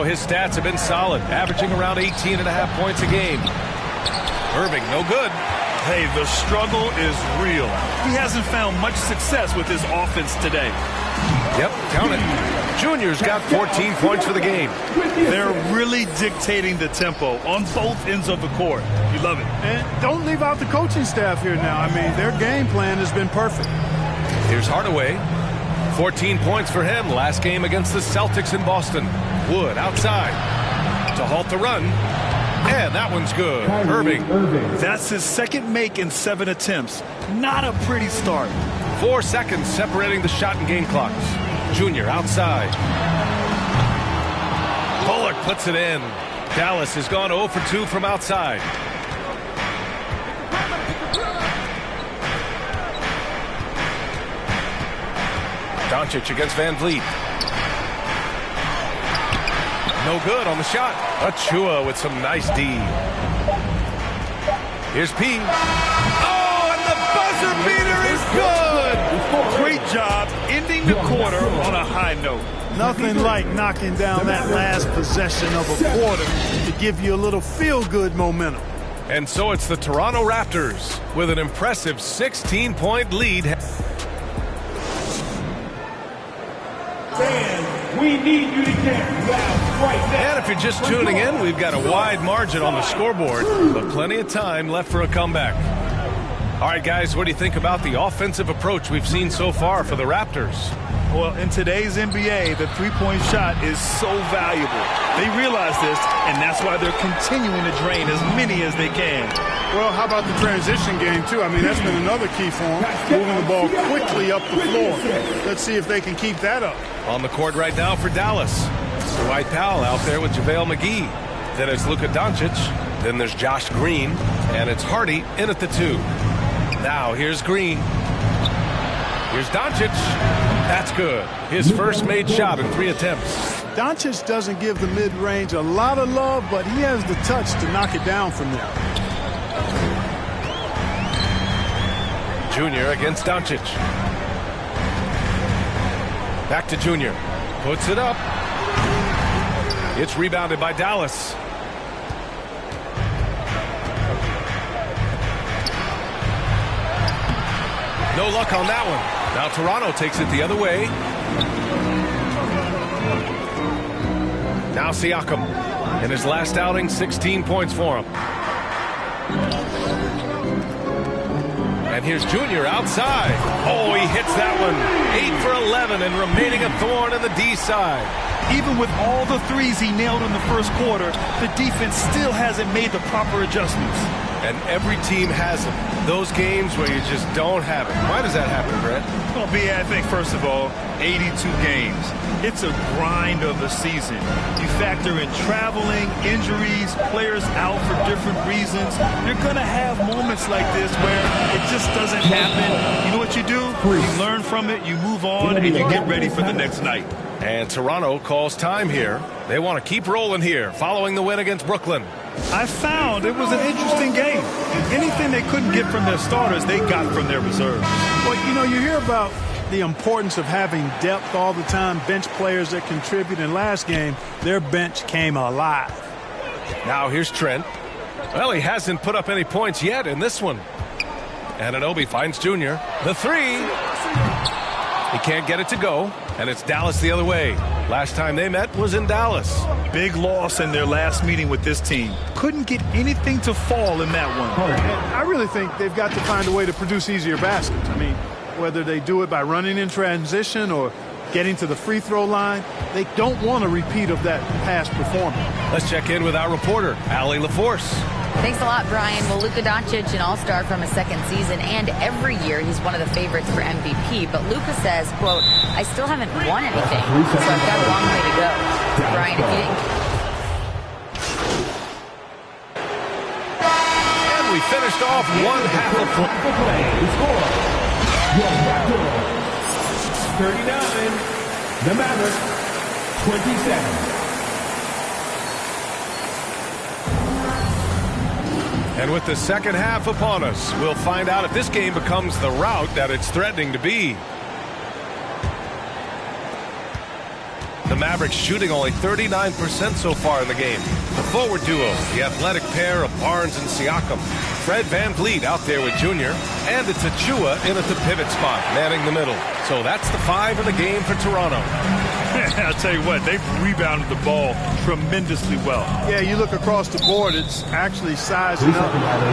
know, his stats have been solid, averaging around 18.5 points a game. Irving, no good. Hey, the struggle is real. He hasn't found much success with his offense today. Yep, count it. Junior's got 14 points for the game. They're really dictating the tempo on both ends of the court. You love it. And don't leave out the coaching staff here now. I mean, their game plan has been perfect. Here's Hardaway. 14 points for him last game against the Celtics in Boston. Wood outside to halt the run. And that one's good. Irving. That's his second make in 7 attempts. Not a pretty start. 4 seconds separating the shot and game clocks. Junior outside. Bullock puts it in. Dallas has gone 0 for 2 from outside. Doncic against Van Vliet. No good on the shot. Achua with some nice D. Here's P. Oh, and the buzzer beater is good! Great job ending the quarter on a high note. Nothing like knocking down that last possession of a quarter to give you a little feel-good momentum. And so it's the Toronto Raptors with an impressive 16-point lead. Fans, we need you to get loud right now. And if you're just tuning in, we've got a wide margin on the scoreboard, but plenty of time left for a comeback. All right, guys, what do you think about the offensive approach we've seen so far for the Raptors? Well, in today's NBA, the three-point shot is so valuable. They realize this, and that's why they're continuing to drain as many as they can. Well, how about the transition game, too? I mean, that's been another key for them, moving the ball quickly up the floor. Let's see if they can keep that up. On the court right now for Dallas. Dwight Powell out there with JaVale McGee. Then it's Luka Doncic. Then there's Josh Green. And it's Hardy in at the 2. Now here's Green. Here's Doncic. That's good. His first made shot in 3 attempts. Doncic doesn't give the mid-range a lot of love, but he has the touch to knock it down from there. Junior against Doncic. Back to Junior. Puts it up. It's rebounded by Dallas. No luck on that one. Now Toronto takes it the other way. Now Siakam. In his last outing, 16 points for him. And here's Junior outside. Oh, he hits that one. 8 for 11 and remaining a thorn in the D side. Even with all the threes he nailed in the first quarter, the defense still hasn't made the proper adjustments. And every team has them. Those games where you just don't have it. Why does that happen, Brett? Well, B, I think, first of all, 82 games. It's a grind of the season. You factor in traveling, injuries, players out for different reasons. You're going to have moments like this where it just doesn't happen. You know what you do? You learn from it, you move on, and you get ready for the next night. And Toronto calls time here. They want to keep rolling here following the win against Brooklyn. I found it was an interesting game. Anything they couldn't get from their starters, they got from their reserves. Well, you know, you hear about the importance of having depth all the time, bench players that contribute. In last game, their bench came alive. Now here's Trent. Well, he hasn't put up any points yet in this one. Anunoby finds Junior. The 3. He can't get it to go, and it's Dallas the other way. Last time they met was in Dallas. Big loss in their last meeting with this team. Couldn't get anything to fall in that one. I really think they've got to find a way to produce easier baskets. I mean, whether they do it by running in transition or getting to the free throw line, they don't want a repeat of that past performance. Let's check in with our reporter, Allie LaForce. Thanks a lot, Brian. Well, Luka Doncic, an all-star from his second season, and every year he's one of the favorites for MVP. But Luka says, quote, I still haven't won anything, so I've got a long way to go. Brian, if you didn't... And we finished off one half of play. 39, the Mavericks, 27. And with the second half upon us, we'll find out if this game becomes the rout that it's threatening to be. The Mavericks shooting only 39% so far in the game. The forward duo, the athletic pair of Barnes and Siakam. Fred VanVleet out there with Junior, and it's Achua in at the pivot spot, manning the middle. So that's the 5 in the game for Toronto. I'll tell you what, they've rebounded the ball tremendously well. Yeah, you look across the board, it's actually sizing up,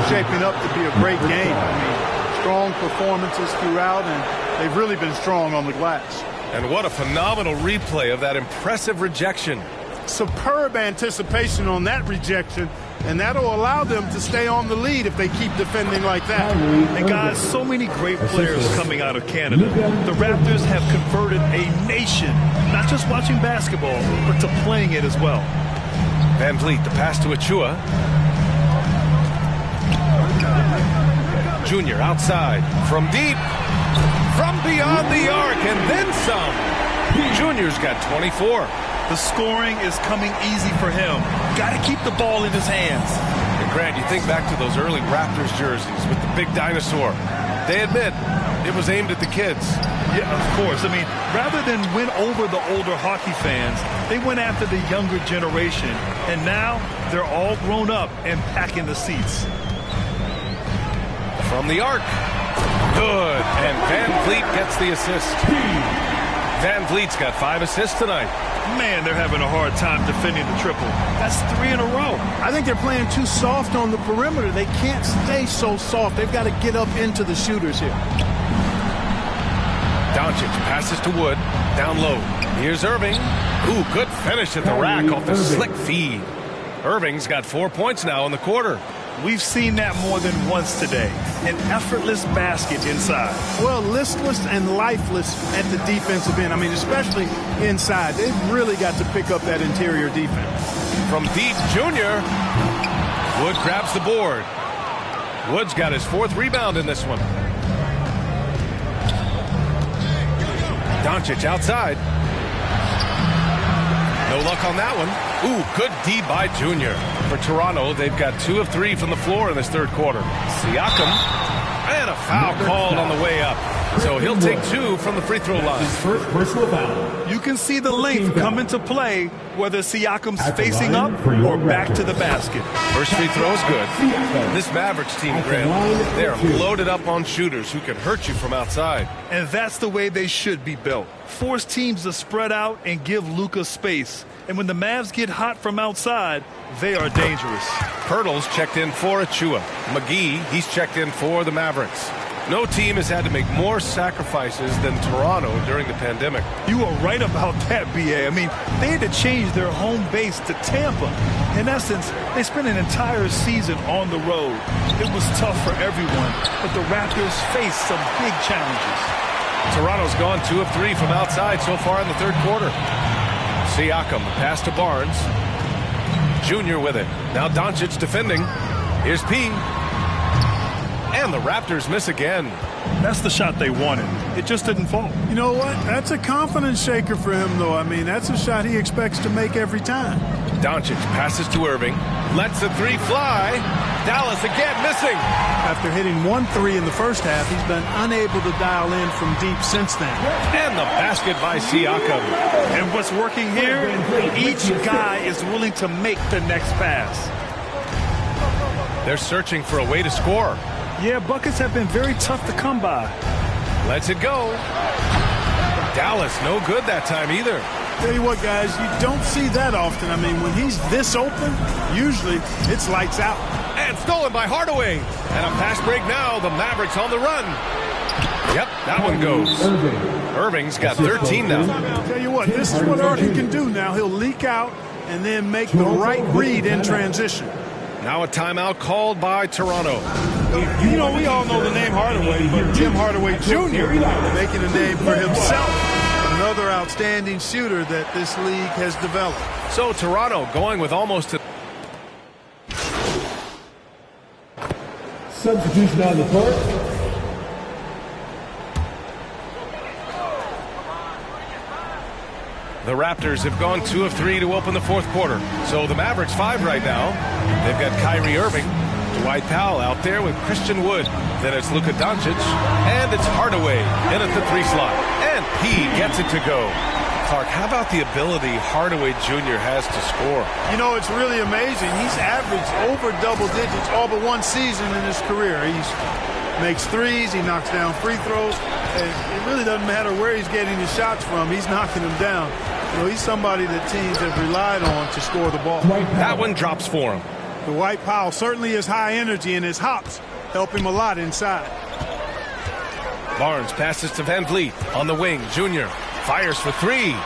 shaping up to be a great game. I mean, strong performances throughout, and they've really been strong on the glass. And what a phenomenal replay of that impressive rejection. Superb anticipation on that rejection, and that'll allow them to stay on the lead if they keep defending like that. And guys, so many great players coming out of Canada. The Raptors have converted a nation, not just watching basketball, but to playing it as well. VanVleet, the pass to Achua. Junior outside from deep, from beyond the arc, and then some. Junior's got 24. The scoring is coming easy for him. Got to keep the ball in his hands. And Grant, you think back to those early Raptors jerseys with the big dinosaur. They admit it was aimed at the kids. Yeah, of course. I mean, rather than win over the older hockey fans, they went after the younger generation. And now they're all grown up and packing the seats. From the arc. Good. And VanVleet gets the assist. VanVleet's got 5 assists tonight. Man, they're having a hard time defending the triple. That's 3 in a row. I think they're playing too soft on the perimeter. They can't stay so soft. They've got to get up into the shooters here. Doncic passes to Wood. Down low. Here's Irving. Ooh, good finish at the rack off the slick feed. Irving's got 4 points now in the quarter. We've seen that more than once today. An effortless basket inside. Well, listless and lifeless at the defensive end. I mean, especially inside. They've really got to pick up that interior defense. From deep, Junior. Wood grabs the board. Wood's got his 4th rebound in this one. Doncic outside. No luck on that one. Ooh, good D by Junior. For Toronto, they've got 2 of 3 from the floor in this third quarter. Siakam, and a foul called on the way up. So he'll take 2 from the free throw line. First personal foul. You can see the length come into play, whether Siakam's facing up or back to the basket. First free throw is good. This Mavericks team, Graham, they're loaded up on shooters who can hurt you from outside. And that's the way they should be built. Force teams to spread out and give Luka space. And when the Mavs get hot from outside, they are dangerous. Pirtle's checked in for Achua. McGee, he's checked in for the Mavericks. No team has had to make more sacrifices than Toronto during the pandemic. You are right about that, B.A. I mean, they had to change their home base to Tampa. In essence, they spent an entire season on the road. It was tough for everyone, but the Raptors faced some big challenges. Toronto's gone 2 of 3 from outside so far in the third quarter. Siakam, pass to Barnes. Junior with it. Now Doncic defending. Here's P. And the Raptors miss again. That's the shot they wanted. It just didn't fall. You know what? That's a confidence shaker for him, though. I mean, that's a shot he expects to make every time. Doncic passes to Irving. Lets the 3 fly. Dallas again missing. After hitting 1 3 in the first half, he's been unable to dial in from deep since then. And the basket by Siakam. And what's working here? Each guy is willing to make the next pass. They're searching for a way to score. Yeah, buckets have been very tough to come by. Lets it go. Dallas no good that time either. Tell you what, guys, you don't see that often. I mean, when he's this open, usually it's lights out. And stolen by Hardaway. And a fast break now. The Mavericks on the run. Yep, that one goes. Irving's got 13 now. Tell you what, this is what Irving can do now. He'll leak out and then make the right read in transition. Now a timeout called by Toronto. You know, we all know the name Hardaway, but Tim Hardaway Jr. making a name for himself. Another outstanding shooter that this league has developed. So Toronto going with almost a... Substitution on the court. The Raptors have gone 2 of 3 to open the fourth quarter. So the Mavericks 5 right now. They've got Kyrie Irving, Dwight Powell out there with Christian Wood. Then it's Luka Doncic, and it's Hardaway in at the 3 slot. And he gets it to go. Clark, how about the ability Hardaway Jr. has to score? You know, it's really amazing. He's averaged over double digits all but one season in his career. He makes threes, he knocks down free throws, and it really doesn't matter where he's getting his shots from. He's knocking them down. You know, he's somebody that teams have relied on to score the ball. That one drops for him. Dwight Powell certainly is high energy, and his hops help him a lot inside. Barnes passes to Van Vliet on the wing. Jr. fires for three.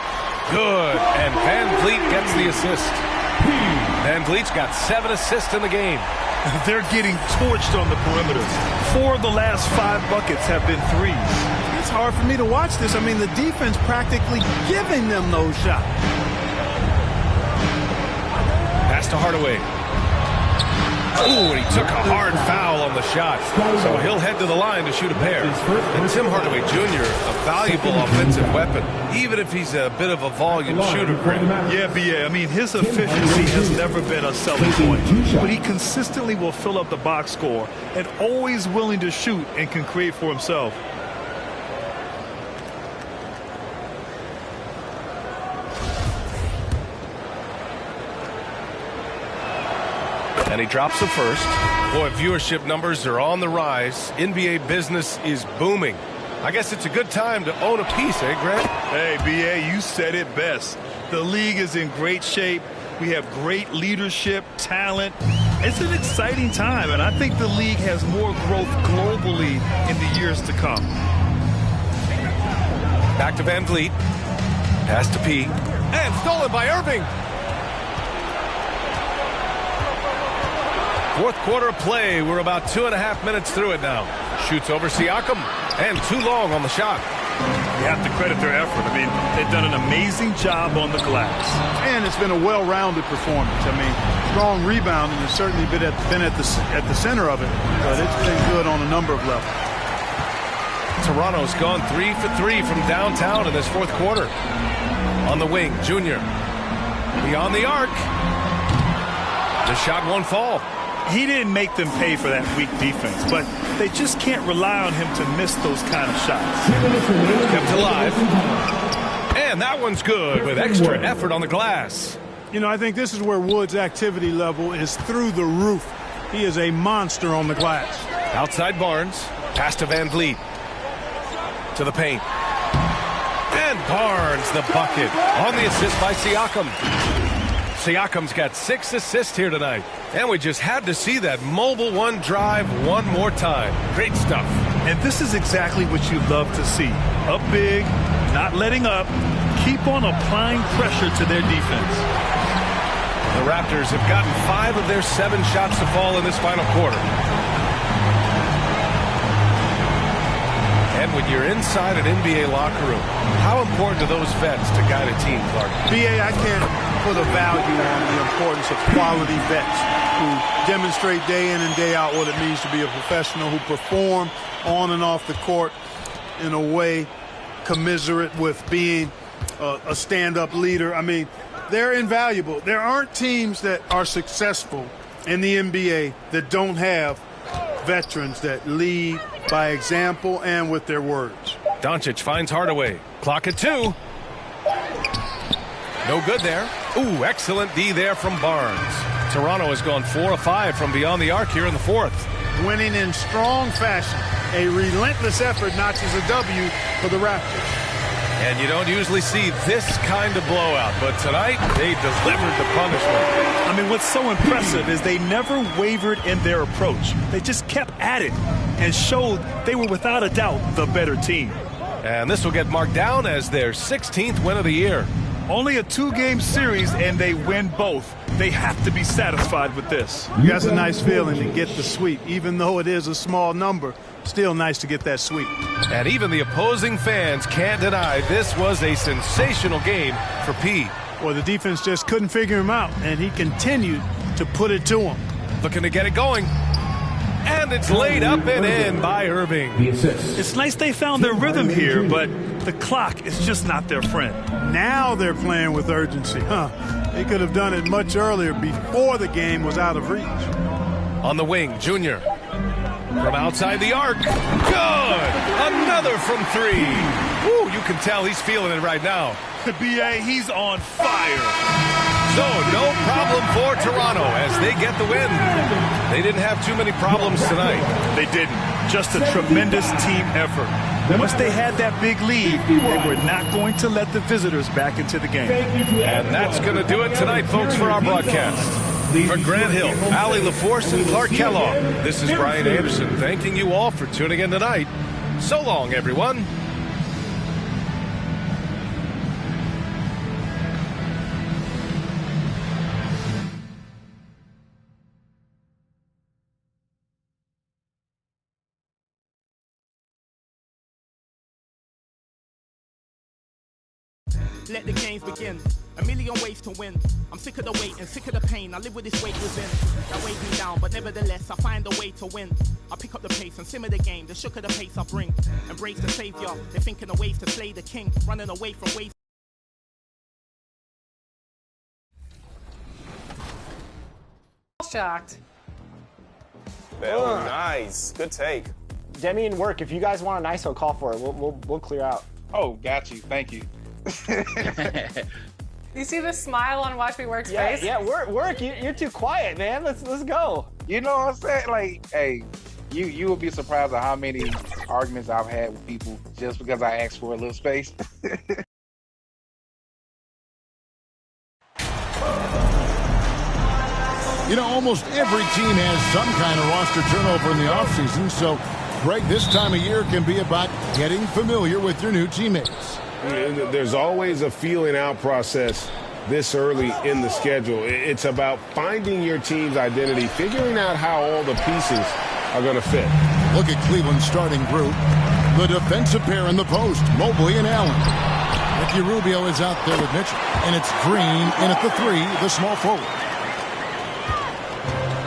Good. And Van Vliet gets the assist. Van Vliet's got 7 assists in the game. They're getting torched on the perimeter. 4 of the last 5 buckets have been threes. It's hard for me to watch this. I mean, the defense practically giving them those shots. Pass to Hardaway. Ooh, and he took a hard foul on the shot. So he'll head to the line to shoot a pair. And Tim Hardaway Jr., a valuable offensive weapon, even if he's a bit of a volume shooter. Yeah, B.A. I mean, his efficiency has never been a selling point. But he consistently will fill up the box score and always willing to shoot and can create for himself. And he drops the first. Boy, viewership numbers are on the rise. NBA business is booming. I guess it's a good time to own a piece, eh, Greg? Hey, B.A., you said it best. The league is in great shape. We have great leadership, talent. It's an exciting time, and I think the league has more growth globally in the years to come. Back to Van Vliet. Pass to P. And stolen by Irving. Fourth quarter of play. We're about 2.5 minutes through it now. Shoots over Siakam. And too long on the shot. You have to credit their effort. I mean, they've done an amazing job on the glass. And it's been a well-rounded performance. I mean, strong rebounding has certainly been at the center of it. But it's been good on a number of levels. Toronto's gone 3 for 3 from downtown in this fourth quarter. On the wing, Jr. Beyond the arc. The shot won't fall. He didn't make them pay for that weak defense, but they just can't rely on him to miss those kind of shots. Kept alive. And that one's good with extra effort on the glass. You know, I think this is where Wood's activity level is through the roof. He is a monster on the glass. Outside Barnes. Pass to Van Vliet. To the paint. And Barnes the bucket on the assist by Siakam. Siakam's got 6 assists here tonight. And we just had to see that mobile one drive one more time. Great stuff. And this is exactly what you love to see. Up big, not letting up, keep on applying pressure to their defense. The Raptors have gotten 5 of their 7 shots to fall in this final quarter. And when you're inside an NBA locker room, how important are those vets to guide a team, Clark? B.A., I can't put a value on the importance of quality vets who demonstrate day in and day out what it means to be a professional, who perform on and off the court in a way commensurate with being a stand-up leader. I mean, they're invaluable. There aren't teams that are successful in the NBA that don't have veterans that lead by example and with their words. Doncic finds Hardaway. Clock at 2. No good there. Ooh, excellent D there from Barnes. Toronto has gone 4 of 5 from beyond the arc here in the fourth. Winning in strong fashion. A relentless effort notches a W for the Raptors. And you don't usually see this kind of blowout, but tonight they delivered the punishment. I mean, what's so impressive is they never wavered in their approach. They just kept at it and showed they were without a doubt the better team. And this will get marked down as their 16th win of the year. Only a 2-game series, and they win both. They have to be satisfied with this. That's a nice feeling to get the sweep. Even though it is a small number, still nice to get that sweep. And even the opposing fans can't deny this was a sensational game for P. Well, the defense just couldn't figure him out, and he continued to put it to him. Looking to get it going. And it's laid up and in by Irving. It's nice they found their rhythm here, but the clock is just not their friend. Now they're playing with urgency. They could have done it much earlier before the game was out of reach. On the wing, Jr. from outside the arc. Good! Another from three. Woo, you can tell he's feeling it right now. B.A., he's on fire. So, no problem for Toronto as they get the win. They didn't have too many problems tonight. They didn't. Just a tremendous team effort. Once they had that big lead, they were not going to let the visitors back into the game. And that's going to do it tonight, folks, for our broadcast. For Grant Hill, Allie LaForce, and Clark Kellogg, this is Brian Anderson thanking you all for tuning in tonight. So long, everyone. Let the games begin. A million ways to win. I'm sick of the wait and sick of the pain. I live with this weight within. That weighs me down, but nevertheless, I find a way to win. I pick up the pace and simmer the game. The shook of the pace I bring. Embrace the savior. They're thinking of ways to slay the king. Running away from ways. Shocked. Oh, nice. Good take. Demi and work. If you guys want an ISO, call for it. We'll clear out. Oh, got you. Thank you. You see the smile on Watch Me Work's face? Yeah, work. You're too quiet, man. Let's go. You know what I'm saying? Like, hey, you will be surprised at how many arguments I've had with people just because I asked for a little space. You know, almost every team has some kind of roster turnover in the offseason, so, Greg, this time of year can be about getting familiar with your new teammates. There's always a feeling out process this early in the schedule. It's about finding your team's identity, figuring out how all the pieces are going to fit. Look at Cleveland's starting group. The defensive pair in the post, Mobley and Allen. Ricky Rubio is out there with Mitchell, and it's Green in at the three, the small forward.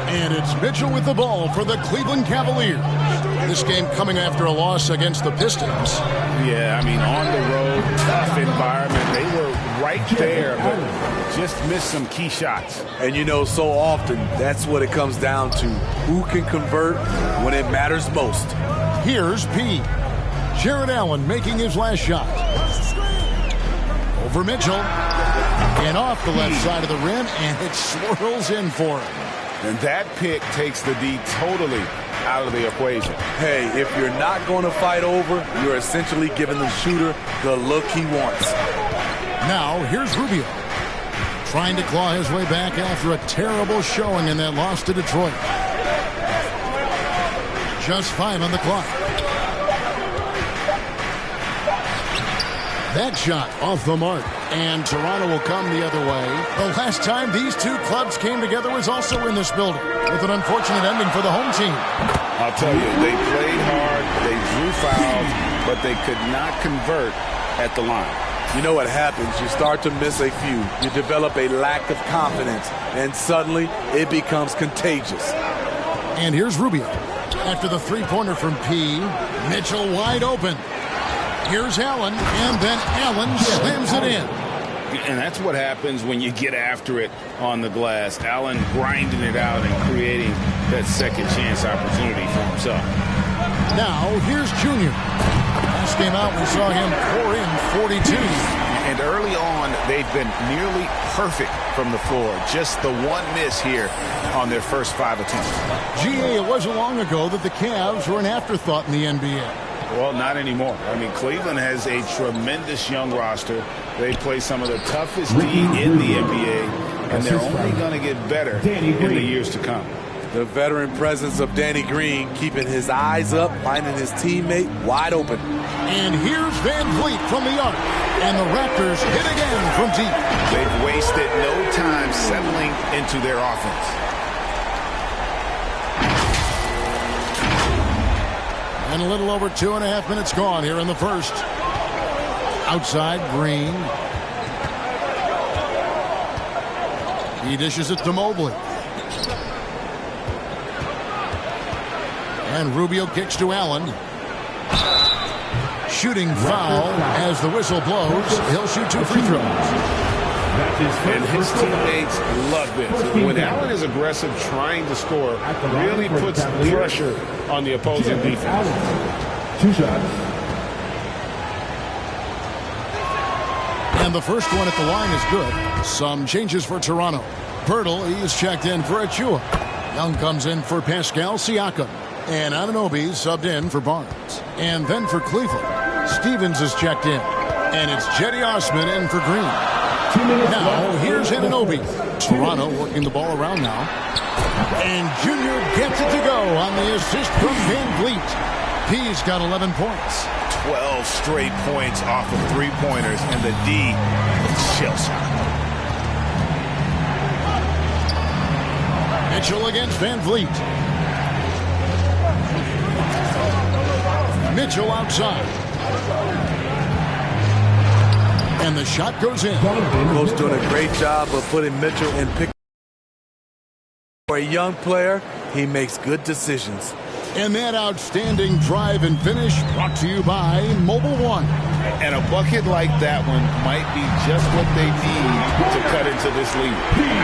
And it's Mitchell with the ball for the Cleveland Cavaliers. This game coming after a loss against the Pistons. Yeah, I mean, on the road, tough environment. They were right there, but just missed some key shots. And, you know, so often that's what it comes down to. Who can convert when it matters most? Here's P. Jared Allen making his last shot. Over Mitchell. And off the left side of the rim, and it swirls in for him. And that pick takes the D totally out of the equation. Hey, if you're not going to fight over, you're essentially giving the shooter the look he wants. Now, here's Rubio. Trying to claw his way back after a terrible showing in that loss to Detroit. Just 5 on the clock. That shot off the mark. And Toronto will come the other way. The last time these two clubs came together was also in this building, with an unfortunate ending for the home team. I'll tell you, they played hard, they drew fouls, but they could not convert at the line. You know what happens? You start to miss a few. You develop a lack of confidence, and suddenly it becomes contagious. And here's Rubio. After the three-pointer from P, Mitchell wide open. Here's Allen, and then Allen slams it in. And that's what happens when you get after it on the glass. Allen grinding it out and creating that second chance opportunity for himself. Now, here's Junior. Last game out, we saw him pour in 42. And early on, they've been nearly perfect from the floor. Just the one miss here on their first 5 attempts. GA, it wasn't long ago that the Cavs were an afterthought in the NBA. Well, not anymore. I mean, Cleveland has a tremendous young roster. They play some of the toughest D in the NBA, and they're only going to get better in the years to come. The veteran presence of Danny Green keeping his eyes up, finding his teammate wide open. And here's Van Vliet from the arc. And the Raptors hit again from deep. They've wasted no time settling into their offense. And a little over 2.5 minutes gone here in the first. Outside, Green. He dishes it to Mobley. And Rubio kicks to Allen. Shooting foul as the whistle blows. He'll shoot 2 free throws. And his teammates love this. When Allen is aggressive trying to score, really puts pressure on the opposing defense. 2 shots. And the first one at the line is good. Some changes for Toronto. Pirtle, he's checked in for Achua. Young comes in for Pascal Siakam. And Anunoby subbed in for Barnes. And then for Cleveland, Stevens is checked in. And it's Jetty Osman in for Green. Now, here's Anunoby. Toronto working the ball around now. And Junior gets it to go on the assist from Van Vliet. He's got 11 points. 12 straight points off of three-pointers, and the D looks shell-shocked. Mitchell against Van Vliet. Mitchell outside. And the shot goes in. Coach doing a great job of putting Mitchell in pick. For a young player, he makes good decisions. And that outstanding drive and finish brought to you by Mobile One. And a bucket like that one might be just what they need to cut into this lead.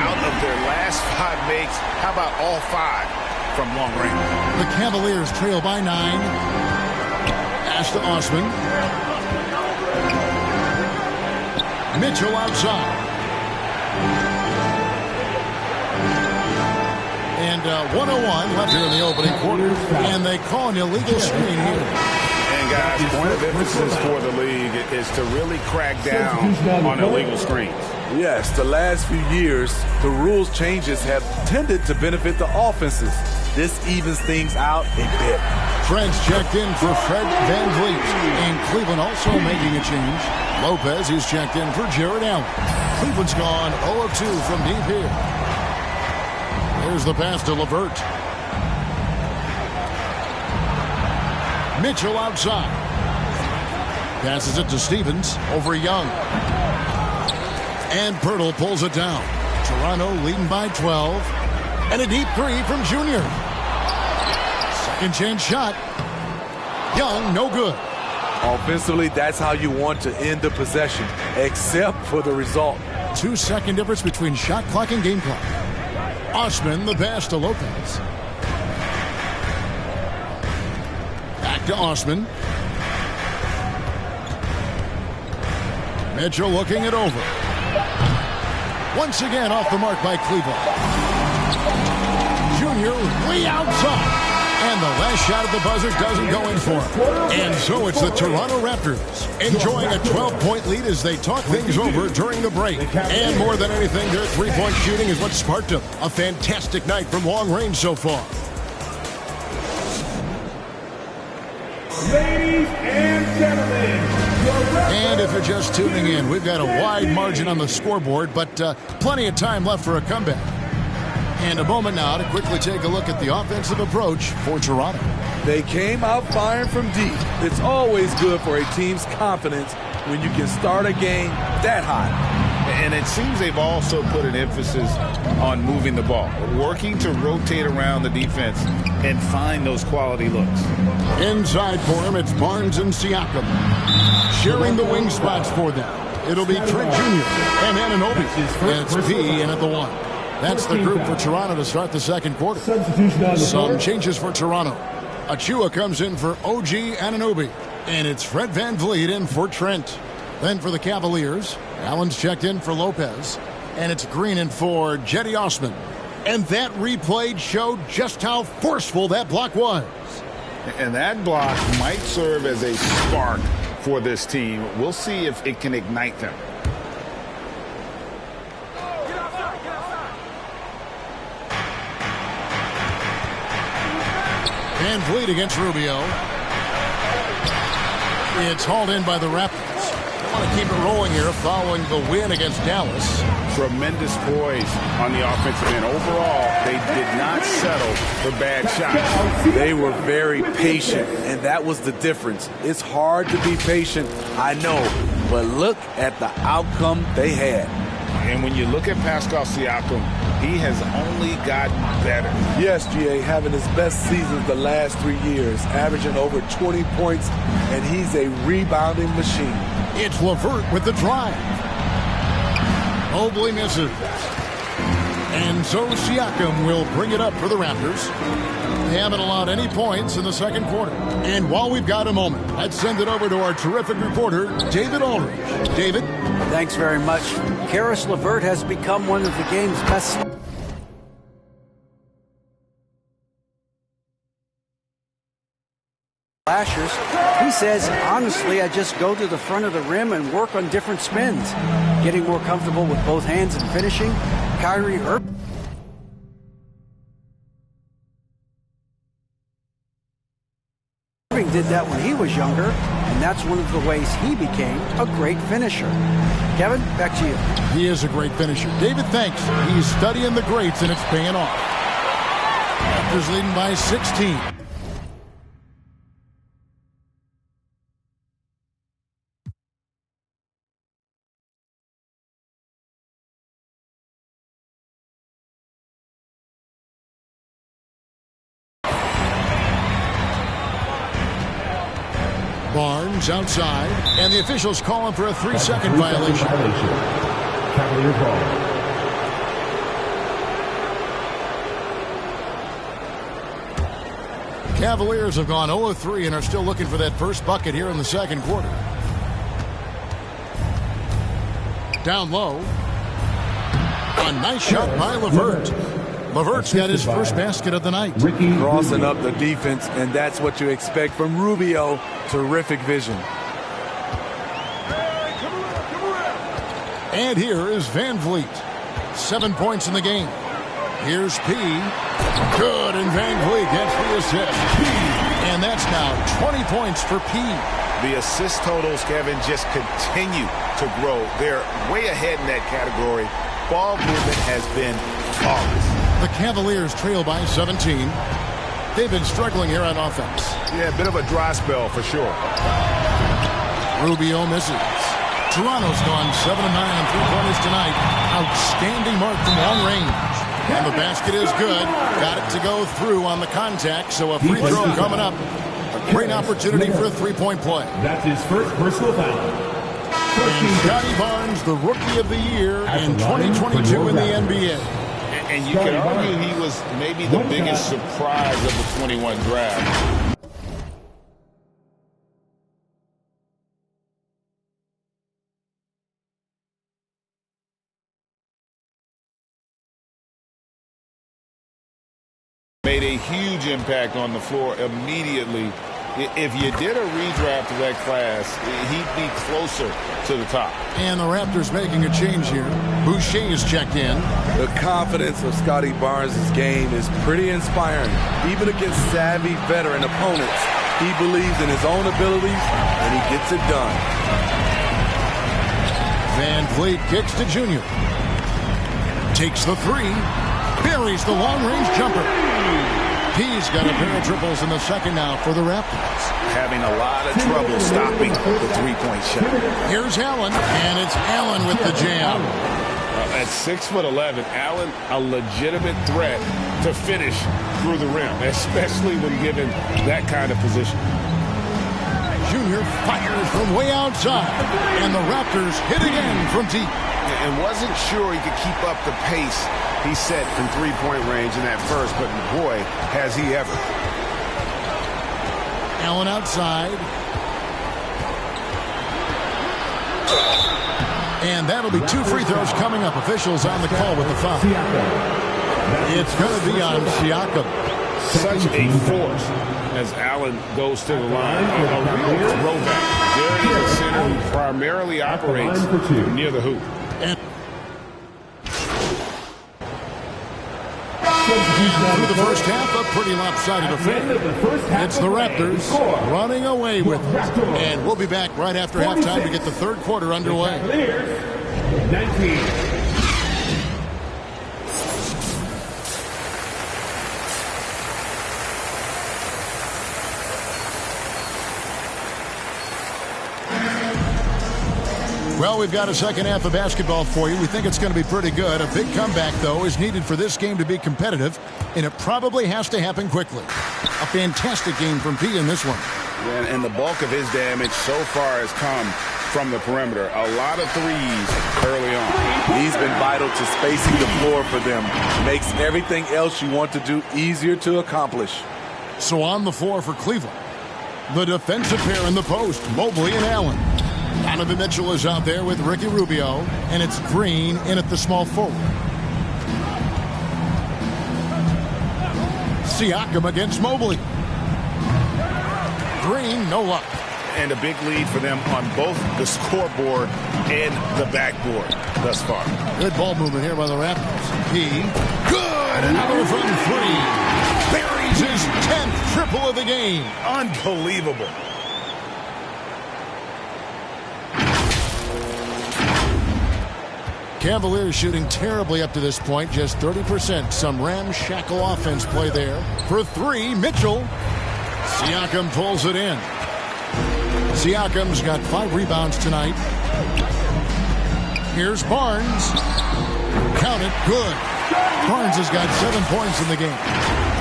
Out of their last 5 makes, how about all 5 from long range? The Cavaliers trail by 9. Pass to Osman. Mitchell outside. And 101 left here in the opening quarter. And they call an illegal screen here. And guys, point of emphasis for the league is to really crack down on illegal screens. Yes, the last few years, the rules changes have tended to benefit the offenses. This evens things out a bit. Fred's checked in for Fred Van Vliet. And Cleveland also making a change. Lopez is checked in for Jared Allen. Cleveland's gone 0 of 2 from deep here. There's the pass to LeVert. Mitchell outside. Passes it to Stevens over Young. And Pirtle pulls it down. Toronto leading by 12. And a deep 3 from Junior. Second chance shot. Young, no good. Offensively, that's how you want to end the possession, except for the result. 2-second difference between shot clock and game clock. Osman, the pass to Lopez. Back to Osman. Mitchell looking it over. Once again off the mark by Cleveland. Junior way outside. And the last shot at the buzzer doesn't go in for him. And so it's the Toronto Raptors enjoying a 12-point lead as they talk things over during the break. And more than anything, their three-point shooting is what sparked them. A fantastic night from long range so far. Ladies and gentlemen, and if you're just tuning in, we've got a wide margin on the scoreboard, but plenty of time left for a comeback. And a moment now to quickly take a look at the offensive approach for Toronto. They came out firing from deep. It's always good for a team's confidence when you can start a game that hot. And it seems they've also put an emphasis on moving the ball, working to rotate around the defense and find those quality looks. Inside for him, it's Barnes and Siakam. Sharing the wing spots for them. It'll be Trent Jr. and Anunoby. And it's P in at the 1. That's the group for Toronto to start the second quarter. Some changes for Toronto. Achua comes in for OG Anunoby. And it's Fred Van Vliet in for Trent. Then for the Cavaliers, Allen's checked in for Lopez. And it's Green in for Jetty Osman. And that replay showed just how forceful that block was. And that block might serve as a spark for this team. We'll see if it can ignite them. Van Vliet against Rubio. It's hauled in by the Raptors. They want to keep it rolling here following the win against Dallas. Tremendous poise on the offensive end. Overall, they did not settle for bad shots. They were very patient, and that was the difference. It's hard to be patient, I know, but look at the outcome they had. And when you look at Pascal Siakam, he has only gotten better. Yes, GA, having his best seasons the last 3 years, averaging over 20 points, and he's a rebounding machine. It's LeVert with the drive. Mobley misses. And so Siakam will bring it up for the Raptors. They haven't allowed any points in the second quarter. And while we've got a moment, let's send it over to our terrific reporter, David Aldridge. David? Thanks very much. Karis LeVert has become one of the game's best slashers. He says, honestly, I just go to the front of the rim and work on different spins. Getting more comfortable with both hands and finishing. Kyrie Irving did that when he was younger, and that's one of the ways he became a great finisher. Kevin, back to you. He is a great finisher. David, thanks. He's studying the greats, and it's paying off. Raptors leading by 16. Barnes outside, and the officials calling for a 3-second violation. Cavaliers ball. Cavaliers have gone 0 of 3 and are still looking for that first bucket here in the second quarter. Down low. A nice shot by LeVert. LeVert's got his first basket of the night. Crossing up the defense, and that's what you expect from Rubio. Terrific vision. And here is Van Vliet. 7 points in the game. Here's P. Good, and Van Vliet gets the assist. And that's now 20 points for P. The assist totals, Kevin, just continue to grow. They're way ahead in that category. Ball movement has been flawless. The Cavaliers trail by 17. They've been struggling here on offense. Yeah, a bit of a dry spell for sure. Rubio misses. Toronto's gone 7 of 9 on three-pointers tonight. Outstanding mark from long range. And the basket is good. Got it to go through on the contact, so a free throw coming up. A great opportunity for a three-point play. That's his first personal foul. And Scotty Barnes, the Rookie of the Year in 2022 in the NBA. And you could argue he was maybe the biggest surprise of the 21 draft. Made a huge impact on the floor immediately. If you did a redraft of that class, he'd be closer to the top. And the Raptors making a change here. Boucher is checked in. The confidence of Scotty Barnes' game is pretty inspiring. Even against savvy veteran opponents, he believes in his own abilities, and he gets it done. Van Vliet kicks to Junior. Takes the three. Buries the long-range jumper. He's got a pair of triples in the second now for the Raptors. Having a lot of trouble stopping the three-point shot. Here's Allen, and it's Allen with the jam. At 6'11", Allen, a legitimate threat to finish through the rim, especially when given that kind of position. Junior fires from way outside, and the Raptors hit again from deep. And wasn't sure he could keep up the pace he set from three-point range in that first, but boy, has he ever. Allen outside. And that'll be 2 free throws coming up. Officials on the call with the foul. It's going to be on Siakam. Such a force as Allen goes to the line. A real throwback. There is a center who primarily operates near the hoop. And through the first half, a pretty lopsided affair. It's the Raptors running away with it. And we'll be back right after halftime to get the third quarter underway. 19. Well, we've got a second half of basketball for you. We think it's going to be pretty good. A big comeback, though, is needed for this game to be competitive, and it probably has to happen quickly. A fantastic game from P in this one. And the bulk of his damage so far has come from the perimeter. A lot of threes early on. He's been vital to spacing the floor for them. Makes everything else you want to do easier to accomplish. So on the floor for Cleveland, the defensive pair in the post, Mobley and Allen. Donovan Mitchell is out there with Ricky Rubio, and it's Green in at the small forward. Siakam against Mobley. Green, no luck. And a big lead for them on both the scoreboard and the backboard thus far. Good ball movement here by the Raptors. He, good, another from three. Buries his 10th triple of the game. Unbelievable. Cavaliers shooting terribly up to this point, just 30%. Some ramshackle offense play there. For three, Mitchell. Siakam pulls it in. Siakam's got 5 rebounds tonight. Here's Barnes. Count it, good. Barnes has got 7 points in the game.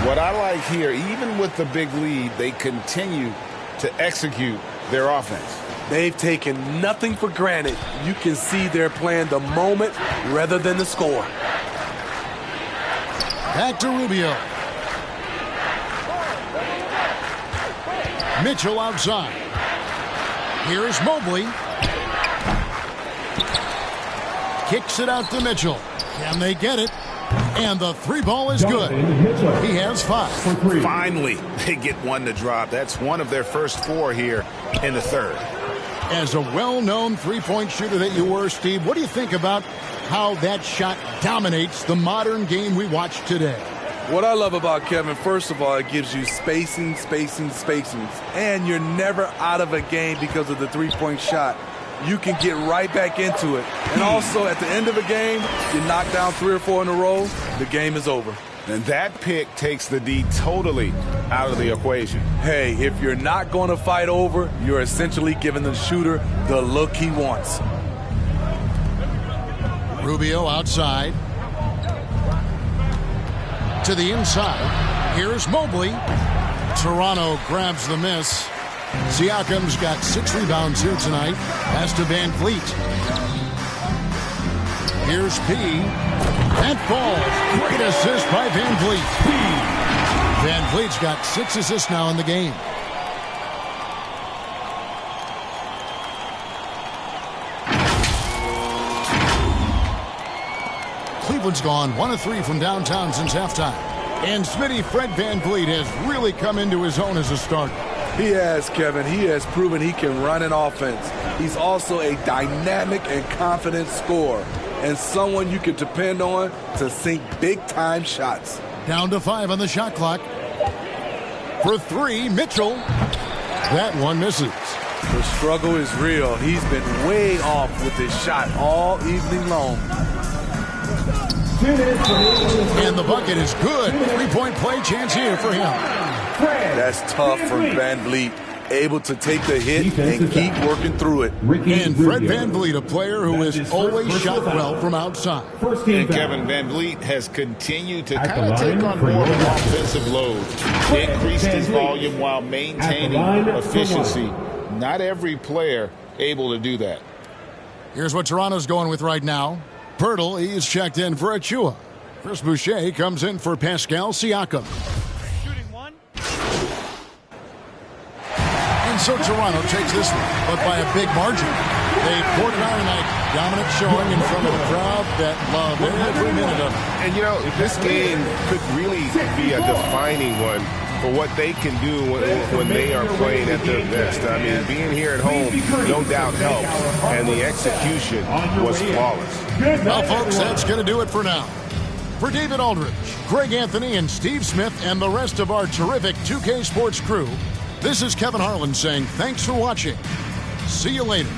What I like here, even with the big lead, they continue to execute their offense. They've taken nothing for granted. You can see they're playing the moment rather than the score. Back to Rubio. Mitchell outside. Here's Mobley. Kicks it out to Mitchell. Can they get it? And the 3-ball is good. He has 5. Finally, they get one to drop. That's one of their first 4 here in the third. As a well-known three-point shooter that you were, Steve, what do you think about how that shot dominates the modern game we watch today? What I love about Kevin, first of all, it gives you spacing. And you're never out of a game because of the three-point shot. You can get right back into it. And also, at the end of a game, you knock down 3 or 4 in a row, the game is over. And that pick takes the D totally out of the equation. Hey, if you're not going to fight over, you're essentially giving the shooter the look he wants. Rubio outside. To the inside. Here's Mobley. Toronto grabs the miss. Siakam's got 6 rebounds here tonight. Pass to Van Fleet. Here's P. That falls. Great assist by Van Fleet. Van Fleet's got 6 assists now in the game. Cleveland's gone 1 of 3 from downtown since halftime. And Smitty, Fred Van Vliet has really come into his own as a starter. He has, Kevin. He has proven he can run an offense. He's also a dynamic and confident scorer, and someone you can depend on to sink big-time shots. Down to 5 on the shot clock. For 3, Mitchell. That one misses. The struggle is real. He's been way off with his shot all evening long. And the bucket is good. 3-point play chance here for him. That's tough for Van Vliet. Able to take the hit and keep working through it. And Fred Van Vliet, a player who has always shot well from outside. And Kevin Van Vliet has continued to kind of take on more of an offensive load. Increased his volume while maintaining efficiency. Not every player able to do that. Here's what Toronto's going with right now. Pirtle, he's checked in for Achua. Chris Boucher comes in for Pascal Siakam. And so Toronto takes this one, but by a big margin. They poured it out tonight. Dominant showing in front of a crowd that loved every minute of it. And, you know, this game could really be a defining one for what they can do when they are playing at their best. I mean, being here at home, no doubt helps. And the execution was flawless. Well, folks, that's going to do it for now. For David Aldridge, Greg Anthony, and Steve Smith, and the rest of our terrific 2K Sports crew, this is Kevin Harlan saying thanks for watching. See you later.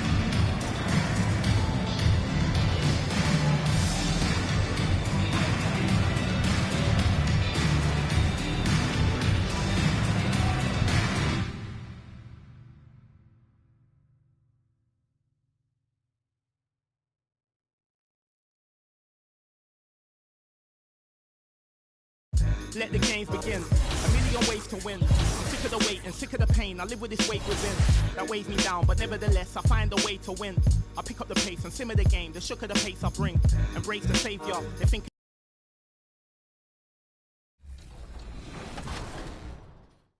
Let the games begin. A million ways to win. I'm sick of the wait and sick of the pain. I live with this weight within that weighs me down, but nevertheless I find a way to win. I pick up the pace and simmer the game. The shook of the pace I bring. Embrace the savior. They think.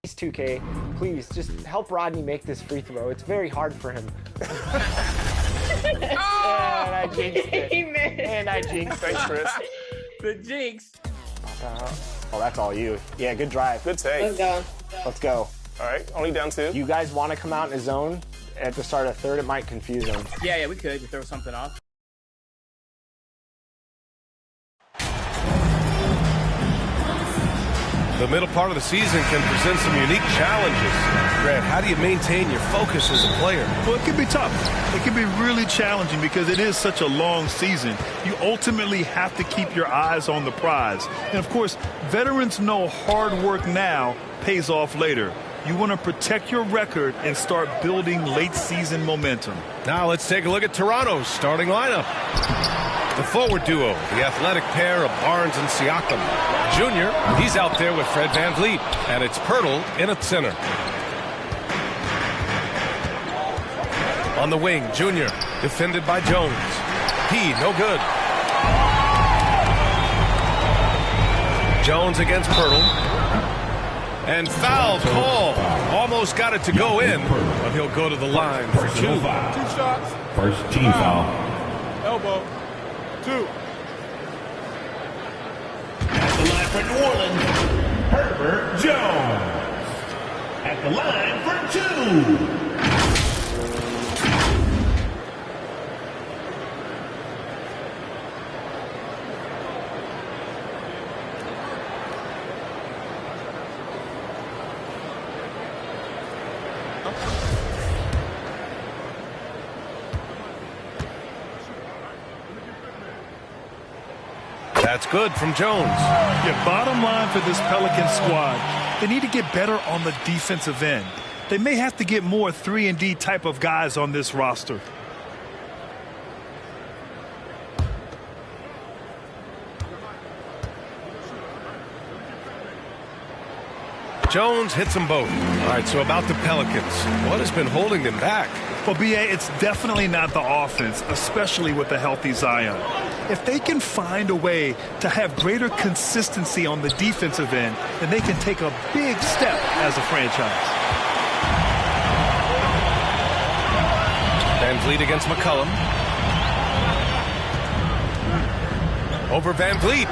Please, 2K, please just help Rodney make this free throw. It's very hard for him. And I jinxed it. And I jinxed it. Thanks, Chris. The jinx. Oh, that's all you. Yeah, good drive. Good take. Let's go. Let's go. All right, only down 2. You guys want to come out in a zone at the start of third? It might confuse them. Yeah, we could throw something off. The middle part of the season can present some unique challenges. Grant, how do you maintain your focus as a player? Well, it can be tough. It can be really challenging because it is such a long season. You ultimately have to keep your eyes on the prize. And, of course, veterans know hard work now pays off later. You want to protect your record and start building late-season momentum. Now let's take a look at Toronto's starting lineup. The forward duo, the athletic pair of Barnes and Siakam. Junior, he's out there with Fred VanVleet, and it's Pirtle in at center. On the wing, Junior, defended by Jones. He, no good. Jones against Pirtle. And foul call. Almost got it to go in, but he'll go to the line for 2. 2 shots. First team foul. Elbow. 2. At the line for New Orleans, Herbert Jones. At the line for 2. That's good from Jones. Yeah, bottom line for this Pelican squad, they need to get better on the defensive end. They may have to get more 3-and-D type of guys on this roster. Jones hits them both. All right, so about the Pelicans. What has been holding them back? Well, B.A., it's definitely not the offense, especially with a healthy Zion. If they can find a way to have greater consistency on the defensive end, then they can take a big step as a franchise. VanVleet against McCollum. Over VanVleet.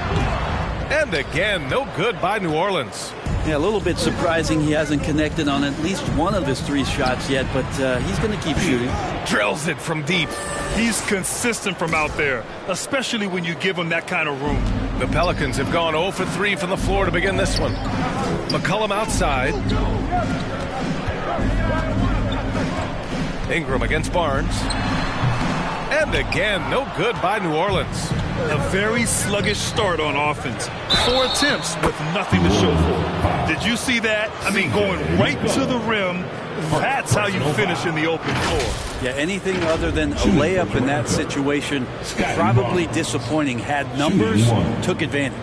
And again, no good by New Orleans. Yeah, a little bit surprising he hasn't connected on at least one of his 3 shots yet, but he's going to keep shooting. Drills it from deep. He's consistent from out there, especially when you give him that kind of room. The Pelicans have gone 0 for 3 from the floor to begin this one. McCollum outside. Ingram against Barnes. And again, no good by New Orleans. A very sluggish start on offense. 4 attempts with nothing to show for it. Did you see that? I mean, going right to the rim. That's how you finish in the open floor. Yeah, anything other than a layup in that situation, probably disappointing. Had numbers, took advantage.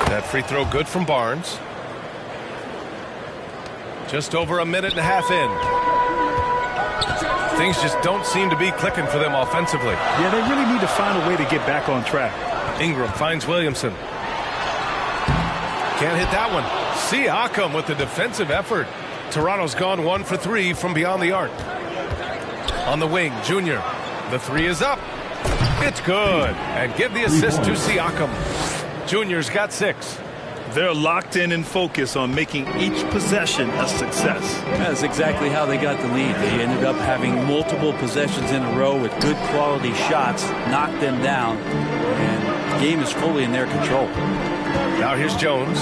That free throw good from Barnes. Just over a minute and a half in. Things just don't seem to be clicking for them offensively. Yeah, they really need to find a way to get back on track. Ingram finds Williamson. Can't hit that one. Siakam with the defensive effort. Toronto's gone 1 for 3 from beyond the arc. On the wing, Junior. The 3 is up. It's good. And give the assist to Siakam. Junior's got 6. They're locked in and focused on making each possession a success. That's exactly how they got the lead. They ended up having multiple possessions in a row with good quality shots, knocked them down, and the game is fully in their control. Now here's Jones.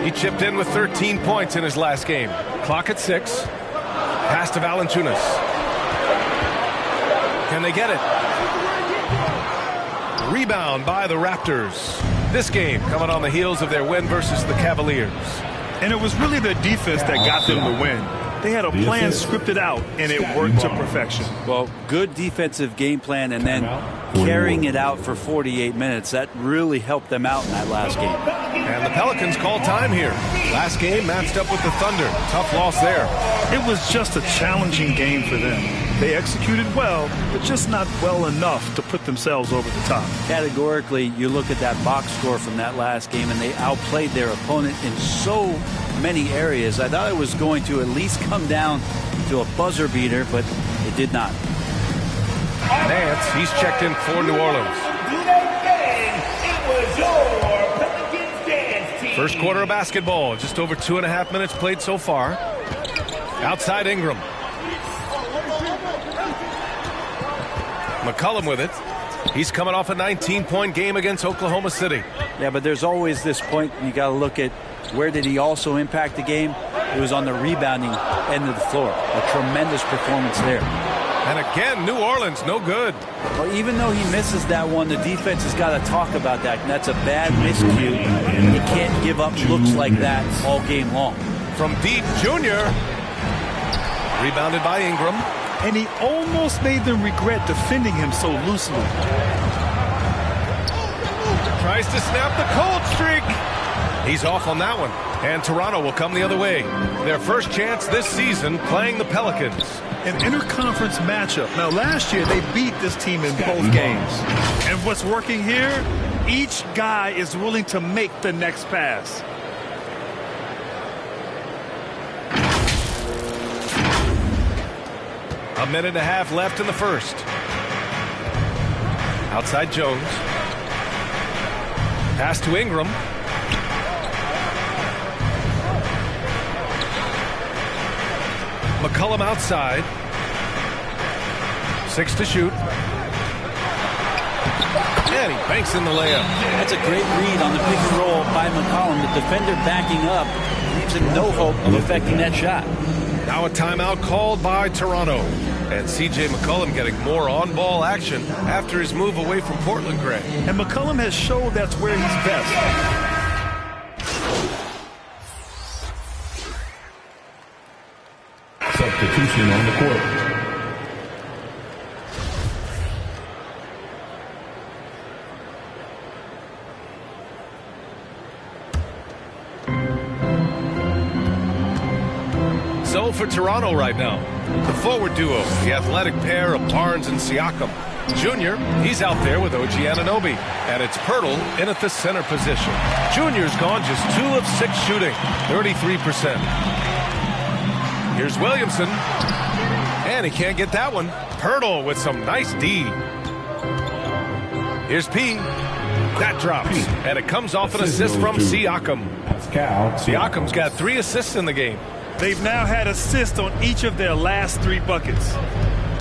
He chipped in with 13 points in his last game. Clock at 6. Pass to Valanciunas. Can they get it? Rebound by the Raptors. This game coming on the heels of their win versus the Cavaliers. And it was really their defense that got them the win. They had a plan scripted out, and it worked to perfection. Well, good defensive game plan and then carrying it out for 48 minutes. That really helped them out in that last game. And the Pelicans call time here. Last game matched up with the Thunder. Tough loss there. It was just a challenging game for them. They executed well, but just not well enough to put themselves over the top. Categorically, you look at that box score from that last game, and they outplayed their opponent in so many areas. I thought it was going to at least come down to a buzzer beater, but it did not. Nance, he's checked in for New Orleans. First quarter of basketball, just over 2.5 minutes played so far. Outside Ingram. McCollum with it. He's coming off a 19-point game against Oklahoma City. Yeah, but there's always this point you got to look at where did he also impact the game. It was on the rebounding end of the floor. A tremendous performance there. And again, New Orleans, no good. Well, even though he misses that one, the defense has got to talk about that. And that's a bad miscue. You can't give up looks like that all game long. From deep, Junior. Rebounded by Ingram. And he almost made them regret defending him so loosely. Tries to snap the cold streak. He's off on that one. And Toronto will come the other way. Their first chance this season playing the Pelicans. An interconference matchup. Now, last year, they beat this team in both games. And what's working here? Each guy is willing to make the next pass. A minute and a half left in the first. Outside Jones. Pass to Ingram. McCollum outside. 6 to shoot. And he banks in the layup. That's a great read on the pick and roll by McCollum. The defender backing up leaves him no hope of affecting that shot. Now a timeout called by Toronto. And C.J. McCollum getting more on-ball action after his move away from Portland, Greg. And McCollum has showed that's where he's best. Substitution on the court. So for Toronto right now, the forward duo, the athletic pair of Barnes and Siakam. Junior, he's out there with OG Anunoby. And it's Pirtle in at the center position. Junior's gone just 2 of 6 shooting, 33%. Here's Williamson. And he can't get that one. Pirtle with some nice D. Here's P. That drops. And it comes off an assist from Siakam. Siakam's got 3 assists in the game. They've now had assists on each of their last 3 buckets.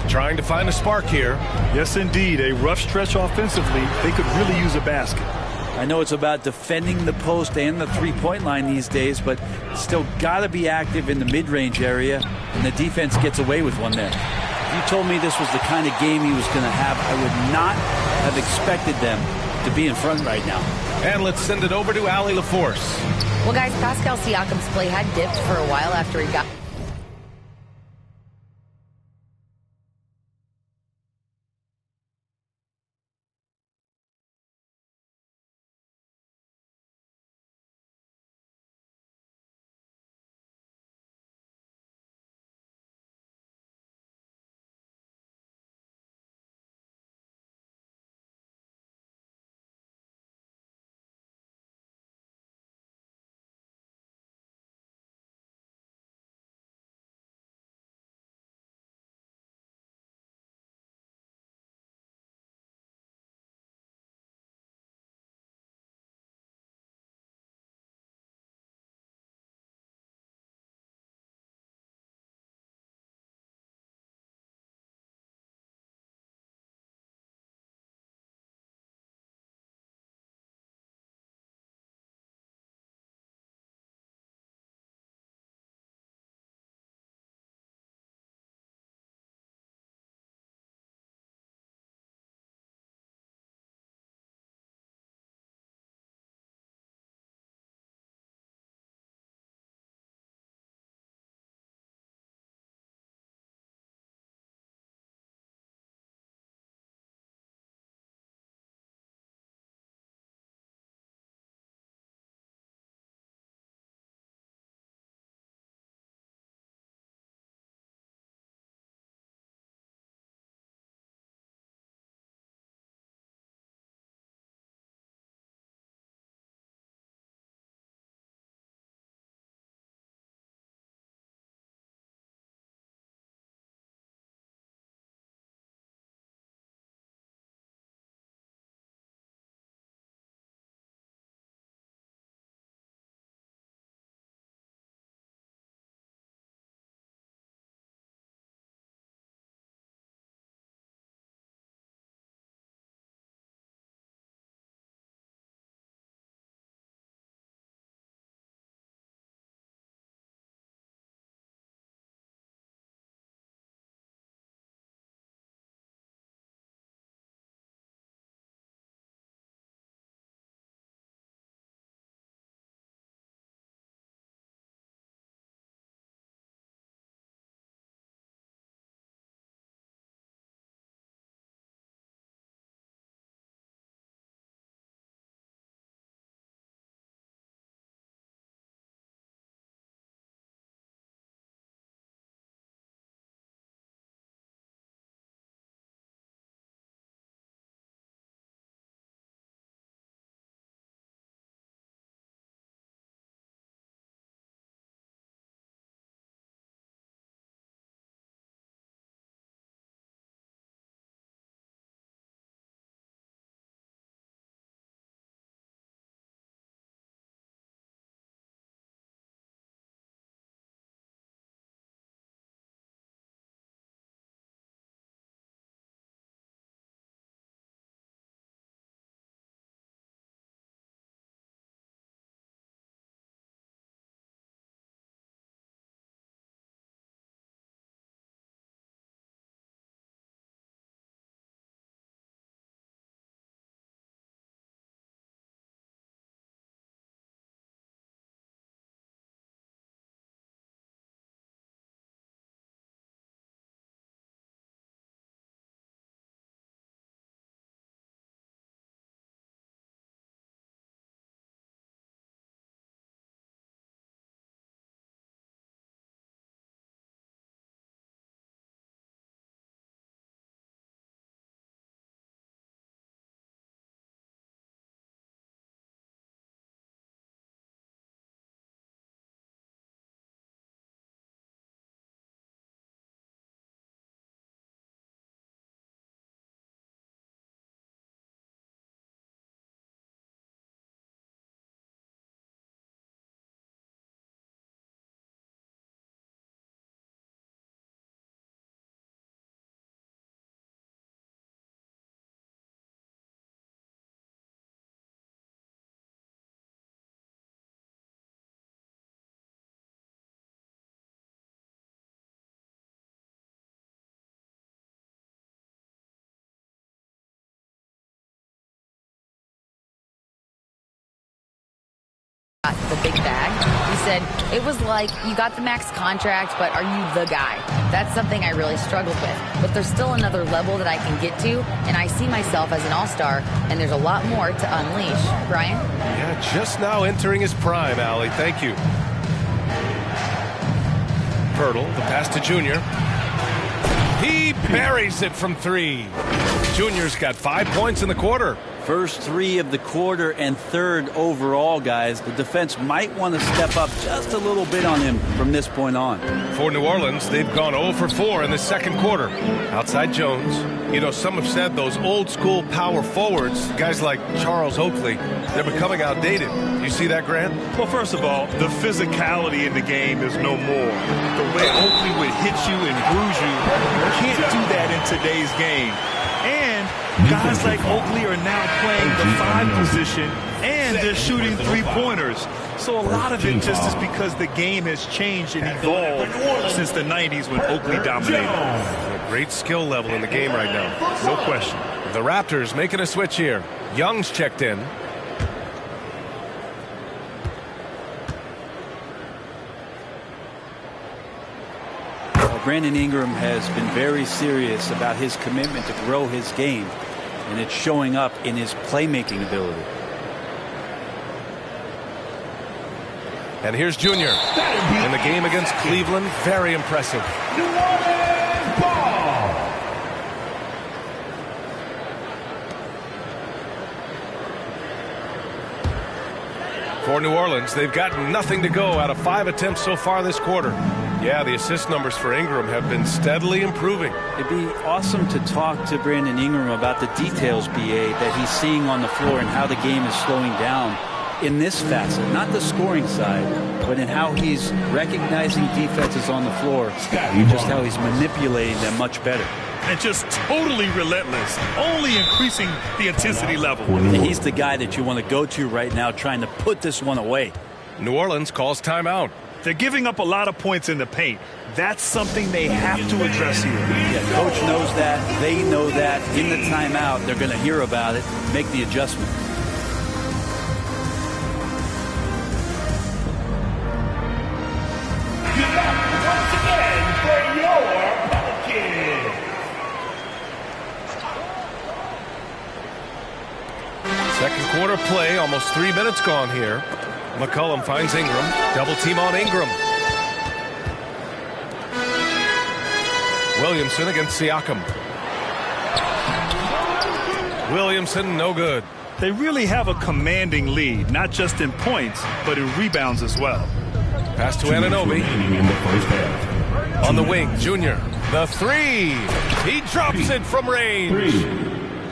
Trying to find a spark here. Yes, indeed. A rough stretch offensively. They could really use a basket. I know it's about defending the post and the three-point line these days, but still got to be active in the mid-range area, and the defense gets away with one there. If you told me this was the kind of game he was going to have, I would not have expected them to be in front right now. And let's send it over to Allie LaForce. Well, guys, Pascal Siakam's play had dipped for a while after he got said, it was like you got the max contract, but are you the guy? That's something I really struggled with. But there's still another level that I can get to, and I see myself as an all-star, and there's a lot more to unleash. Brian? Yeah, just now entering his prime, Allie. Thank you. Pirtle, the pass to Junior. He buries it from 3. Junior's got 5 points in the quarter. First 3 of the quarter and 3rd overall, guys. The defense might want to step up just a little bit on him from this point on. For New Orleans, they've gone 0 for 4 in the second quarter. Outside Jones. You know, some have said those old school power forwards, guys like Charles Oakley, they're becoming outdated. You see that, Grant? Well, first of all, the physicality in the game is no more. The way Oakley would hit you and bruise you, can't do that in today's game. And guys like Oakley are now playing the 5 position, and they're shooting 3-pointers. So a lot of it just is because the game has changed and evolved since the 90s when Oakley dominated. A great skill level in the game right now. No question. The Raptors making a switch here. Young's checked in. Brandon Ingram has been very serious about his commitment to grow his game, and it's showing up in his playmaking ability. And here's Junior. In the game against Cleveland, very impressive. New Orleans ball. For New Orleans, they've got nothing to go out of 5 attempts so far this quarter. Yeah, the assist numbers for Ingram have been steadily improving. It'd be awesome to talk to Brandon Ingram about the details, BA, that he's seeing on the floor and how the game is slowing down in this facet. Not the scoring side, but in how he's recognizing defenses on the floor and just how he's manipulating them much better. And just totally relentless, only increasing the intensity level. He's the guy that you want to go to right now trying to put this one away. New Orleans calls timeout. They're giving up a lot of points in the paint. That's something they have to address here. Yeah, coach knows that. They know that. In the timeout, they're going to hear about it, make the adjustment. Good luck once again for your Pelicans. Second quarter play, almost 3 minutes gone here. McCollum finds Ingram. Double team on Ingram. Williamson against Siakam. Williamson, no good. They really have a commanding lead, not just in points, but in rebounds as well. Pass to Anunoby. On the wing, Junior. The 3. He drops it from range.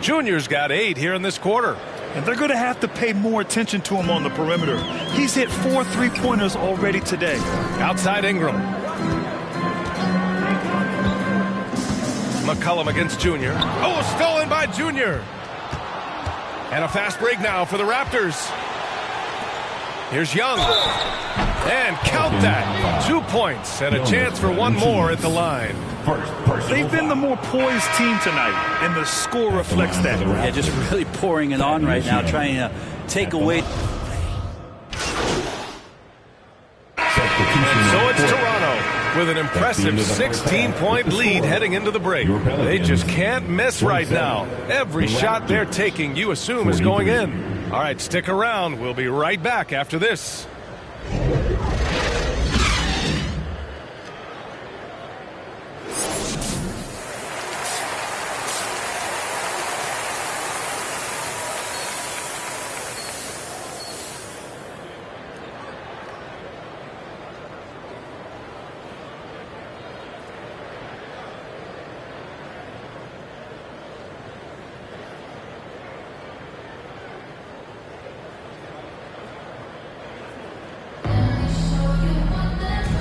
Junior's got 8 here in this quarter. And they're going to have to pay more attention to him on the perimeter. He's hit 4 3-pointers already today. Outside Ingram. McCollum against Junior. Oh, stolen by Junior. And a fast break now for the Raptors. Here's Young. And count that. 2 points and a chance for one more at the line. They've been the more poised team tonight, and the score reflects that. Yeah, just really pouring it on right now, trying to take away. And so it's Toronto with an impressive 16-point lead heading into the break. They just can't miss right now. Every shot they're taking, you assume, is going in. All right, stick around. We'll be right back after this.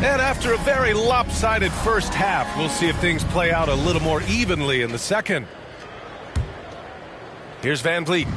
And after a very lopsided first half, we'll see if things play out a little more evenly in the second. Here's Van Vliet.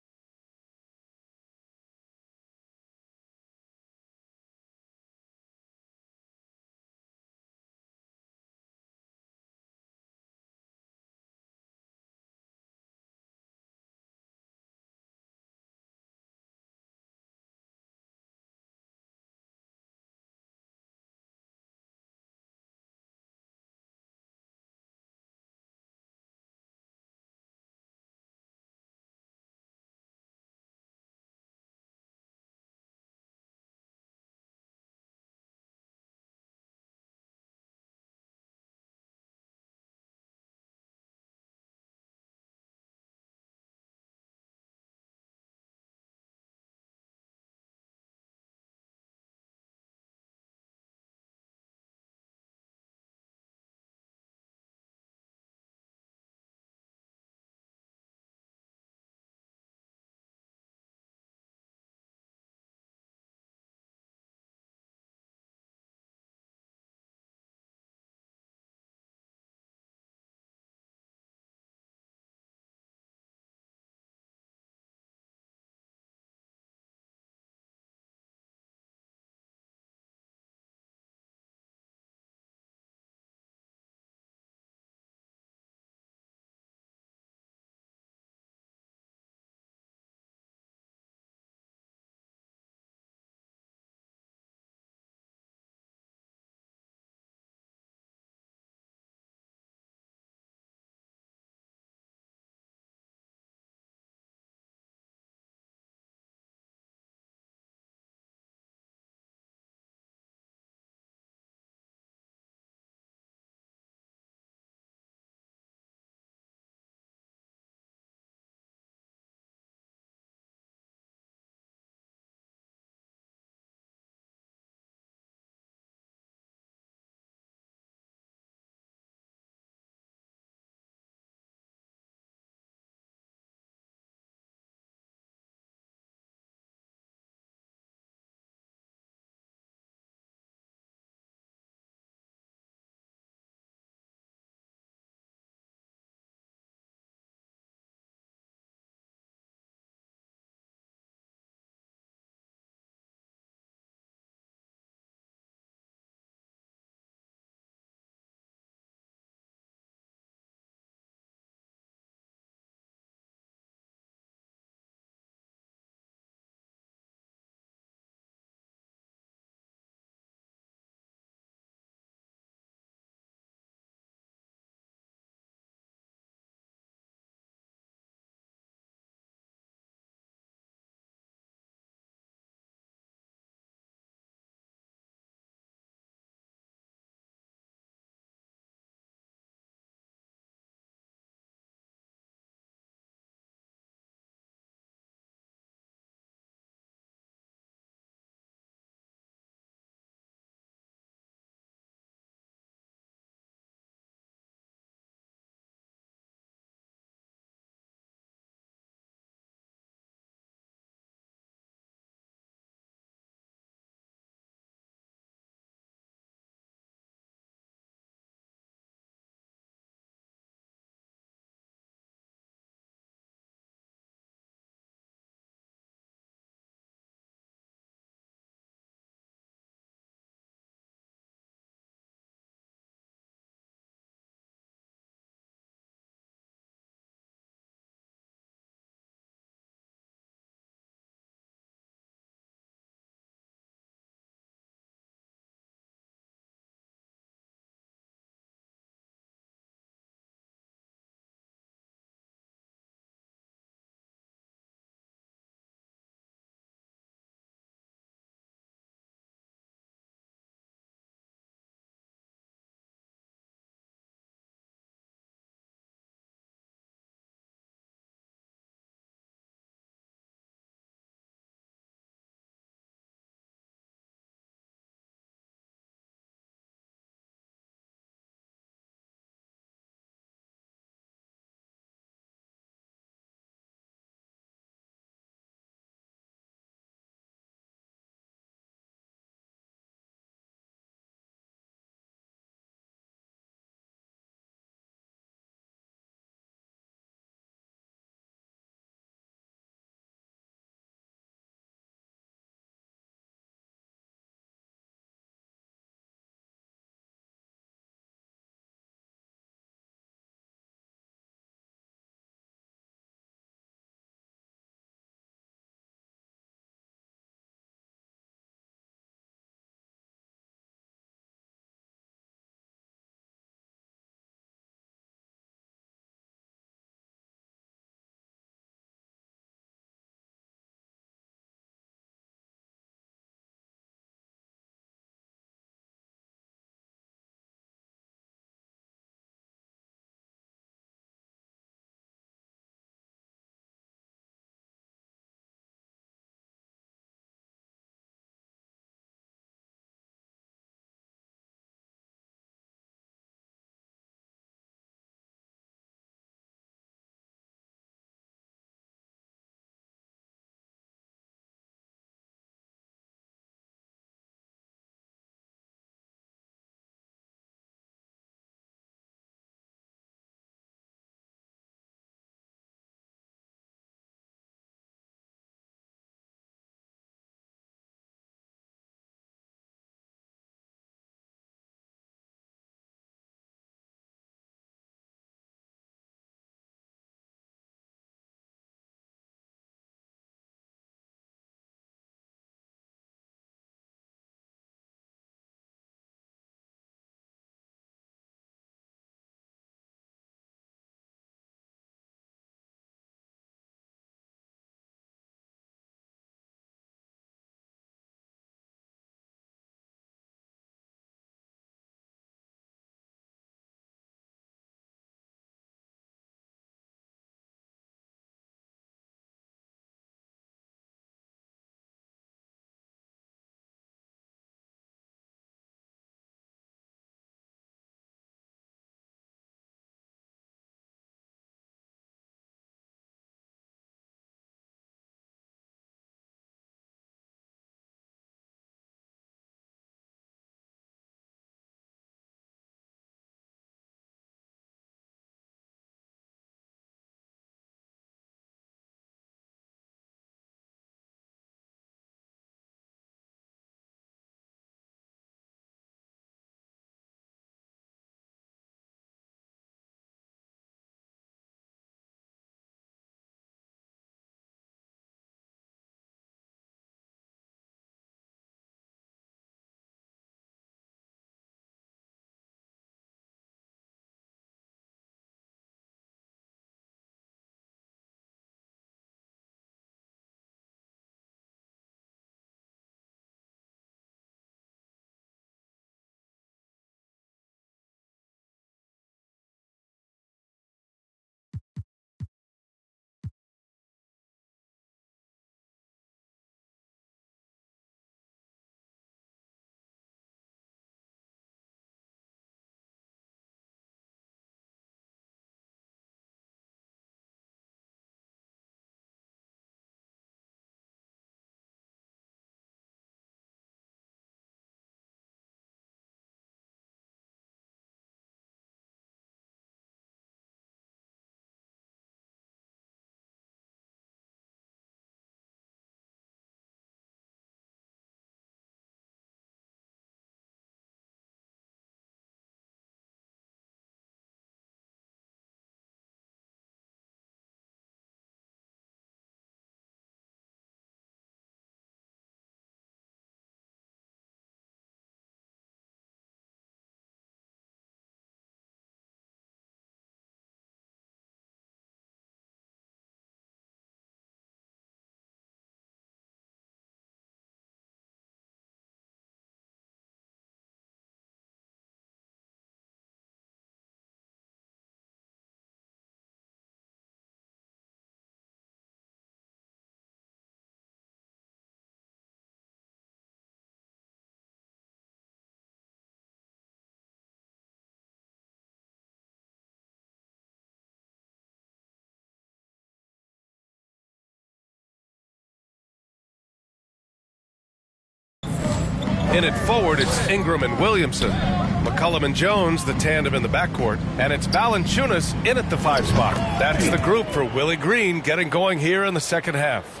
In it forward, it's Ingram and Williamson. McCollum and Jones, the tandem in the backcourt. And it's Valanciunas in at the 5 spot. That's the group for Willie Green getting going here in the second half.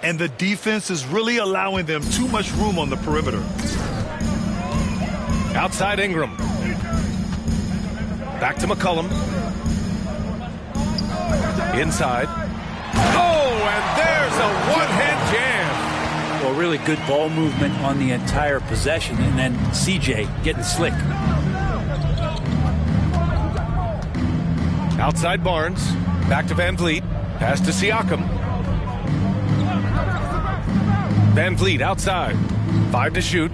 And the defense is really allowing them too much room on the perimeter. Outside Ingram. Back to McCollum. Inside. Oh, and there's a one-hand jam. Well, really good ball movement on the entire possession, and then CJ getting slick. Outside Barnes. Back to Van Vliet. Pass to Siakam. Van Vliet outside. 5 to shoot.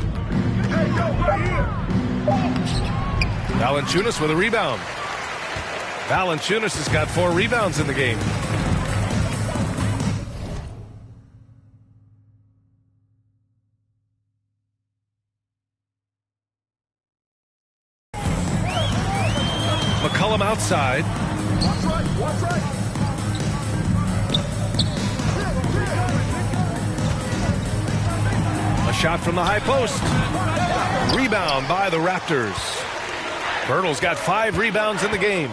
Valanciunas with a rebound. Valanciunas has got 4 rebounds in the game. McCollum outside. A shot from the high post. Rebound by the Raptors. Pirtle's got 5 rebounds in the game.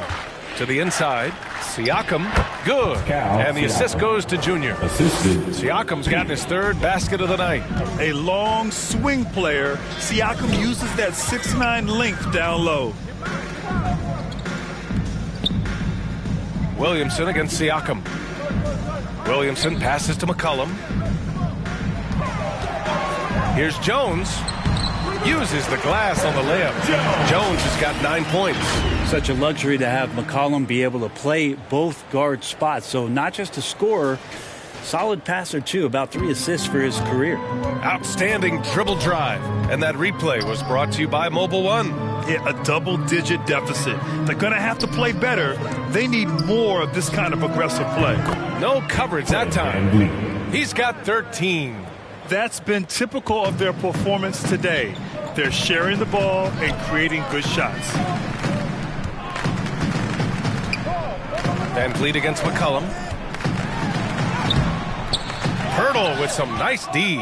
To the inside. Siakam, good. And the assist goes to Junior. Siakam's gotten his 3rd basket of the night. A long swing player. Siakam uses that 6'9" length down low. Williamson against Siakam. Williamson passes to McCollum. Here's Jones. Uses the glass on the layup. Jones has got 9 points. Such a luxury to have McCollum be able to play both guard spots. So not just a scorer, solid passer too. About 3 assists for his career. Outstanding dribble drive. And that replay was brought to you by Mobile One. Yeah, a double-digit deficit. They're going to have to play better. They need more of this kind of aggressive play. No coverage that time. He's got 13. That's been typical of their performance today. They're sharing the ball and creating good shots. Van Vliet against McCollum. Pirtle with some nice D.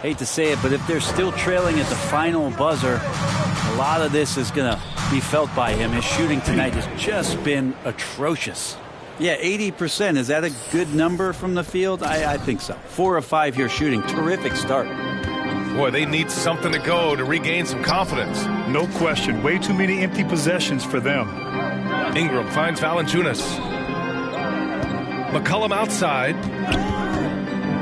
Hate to say it, but if they're still trailing at the final buzzer, a lot of this is going to be felt by him. His shooting tonight has just been atrocious. Yeah, 80%. Is that a good number from the field? I think so. 4 of 5 here shooting. Terrific start. Boy, they need something to go to regain some confidence. No question. Way too many empty possessions for them. Ingram finds Valanciunas. McCollum outside.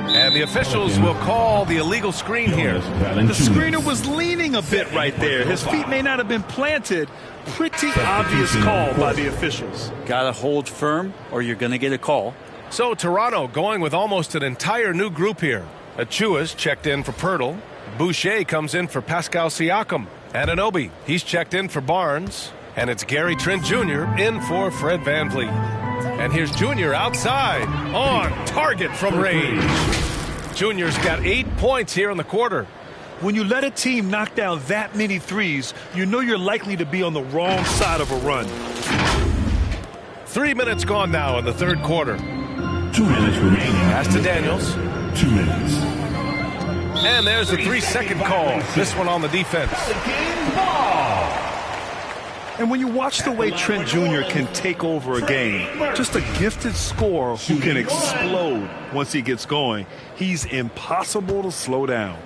And the officials will call the illegal screen here. The screener was leaning a bit right there. His feet may not have been planted. Pretty obvious call by the officials. Got to hold firm or you're going to get a call. So Toronto going with almost an entire new group here. Achua's checked in for Pirtle. Boucher comes in for Pascal Siakam. Anunoby, he's checked in for Barnes. And it's Gary Trent Jr. in for Fred Van Vliet. And here's Junior outside, on target from range. Junior's got 8 points here in the quarter. When you let a team knock down that many threes, you know you're likely to be on the wrong side of a run. 3 minutes gone now in the 3rd quarter. 2 minutes remaining. Pass to Daniels. 2 minutes. And there's a 3-second call. This one on the defense. And when you watch the way Trent Jr. can take over a game, just a gifted scorer who can explode once he gets going, he's impossible to slow down.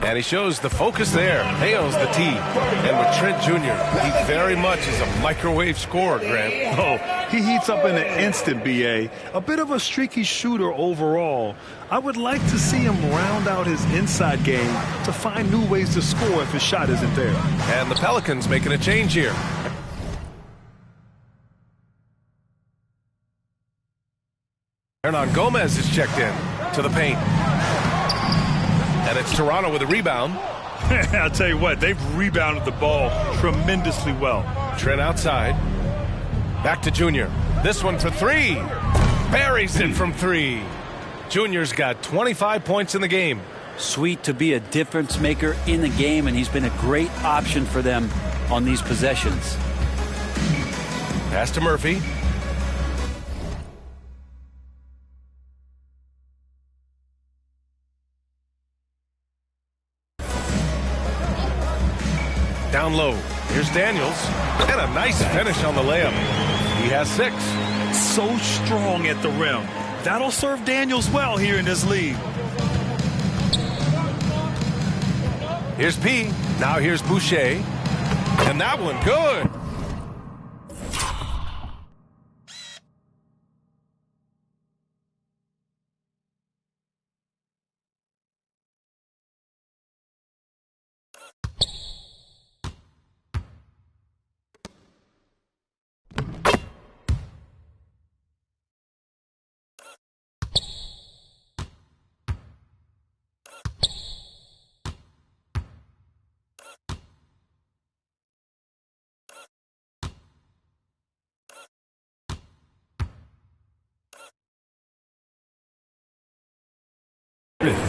And he shows the focus there. Nails the tee. And with Trent Jr., he very much is a microwave scorer, Grant. Oh, he heats up in an instant, B.A. A bit of a streaky shooter overall. I would like to see him round out his inside game to find new ways to score if his shot isn't there. And the Pelicans making a change here. Hernan Gomez is checked in to the paint. And it's Toronto with a rebound. I'll tell you what, they've rebounded the ball tremendously well. Trent outside. Back to Junior. This one for 3. Buries it from 3. Junior's got 25 points in the game. Sweet to be a difference maker in the game, and he's been a great option for them on these possessions. Pass to Murphy. Down low. Here's Daniels. And a nice finish on the layup. He has 6. So strong at the rim. That'll serve Daniels well here in this league. Here's P. Now here's Boucher. And that one good.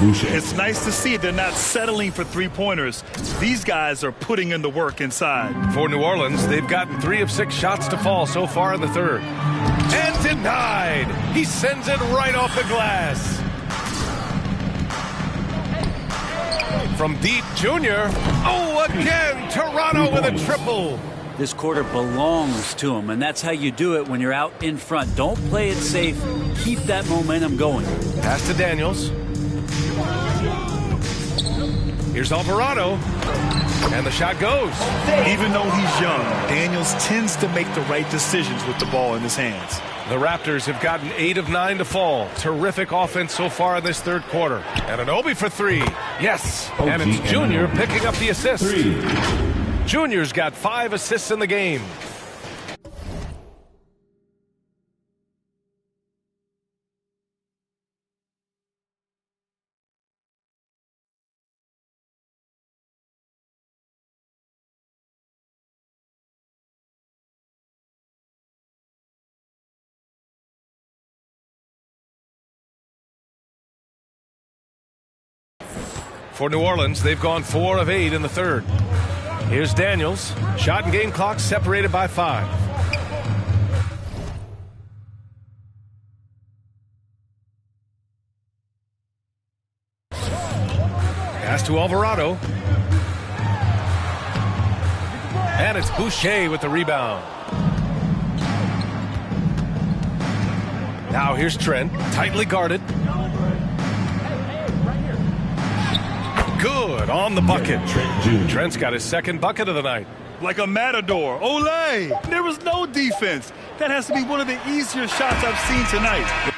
It's nice to see they're not settling for three-pointers. These guys are putting in the work inside. For New Orleans, they've gotten 3 of 6 shots to fall so far in the third. And denied. He sends it right off the glass. From deep, Junior. Oh, again, Toronto with a triple. This quarter belongs to him, and that's how you do it when you're out in front. Don't play it safe. Keep that momentum going. Pass to Daniels. Here's Alvarado. And the shot goes. Even though he's young, Daniels tends to make the right decisions with the ball in his hands. The Raptors have gotten 8 of 9 to fall. Terrific offense so far in this third quarter. And an Obi for 3. Yes. And it's Junior picking up the assist. Junior's got 5 assists in the game. For New Orleans, they've gone 4 of 8 in the third. Here's Daniels. Shot and game clock separated by 5. Pass to Alvarado. And it's Boucher with the rebound. Now here's Trent, tightly guarded. Good on the bucket. Trent's got his second bucket of the night. Like a matador. Olé! There was no defense. That has to be one of the easier shots I've seen tonight.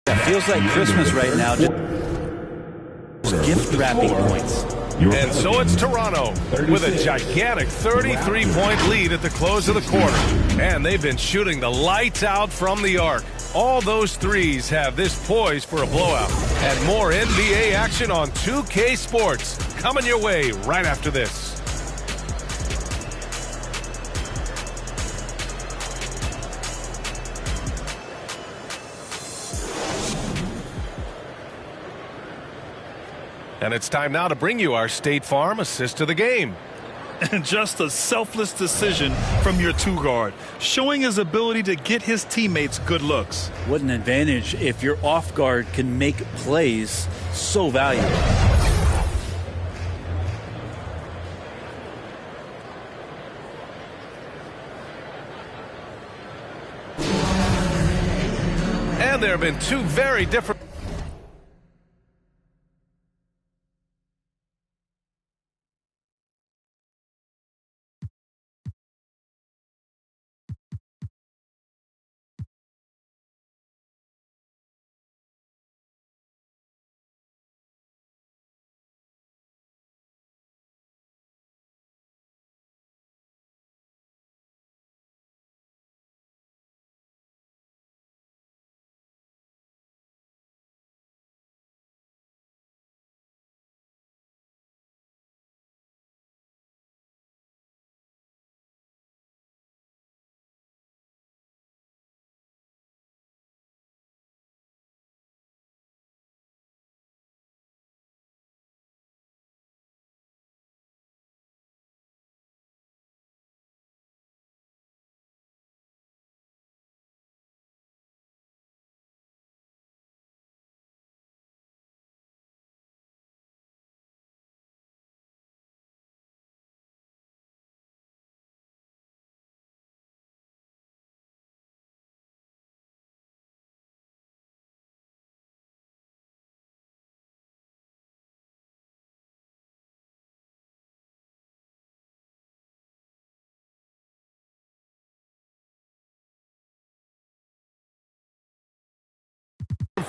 It feels like Christmas right now. Just gift wrapping points. And so it's Toronto with a gigantic 33-point lead at the close of the quarter. And they've been shooting the lights out from the arc. All those threes have this poised for a blowout. And more NBA action on 2K Sports coming your way right after this. And it's time now to bring you our State Farm assist of the game. And just a selfless decision from your two-guard, showing his ability to get his teammates good looks. What an advantage if your off guard can make plays so valuable. And there have been two very different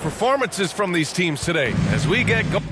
performances from these teams today as we get going.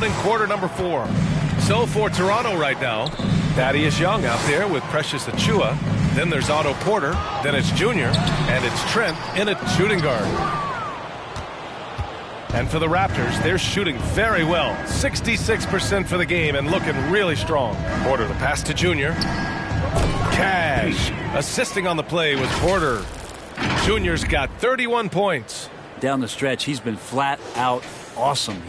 in quarter number 4. So for Toronto right now, Thaddeus Young out there with Precious Achua. Then there's Otto Porter. Then it's Junior. And it's Trent in a shooting guard. And for the Raptors, they're shooting very well. 66% for the game and looking really strong. Porter the pass to Junior. Cash. Assisting on the play was Porter. Junior's got 31 points. Down the stretch, he's been flat out awesome.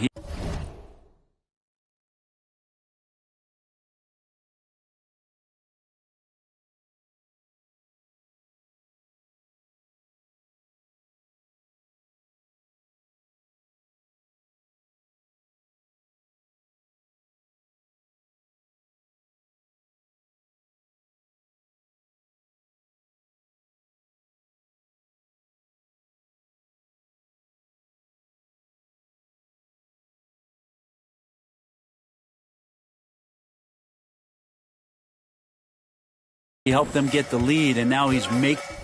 He helped them get the lead, and now he's making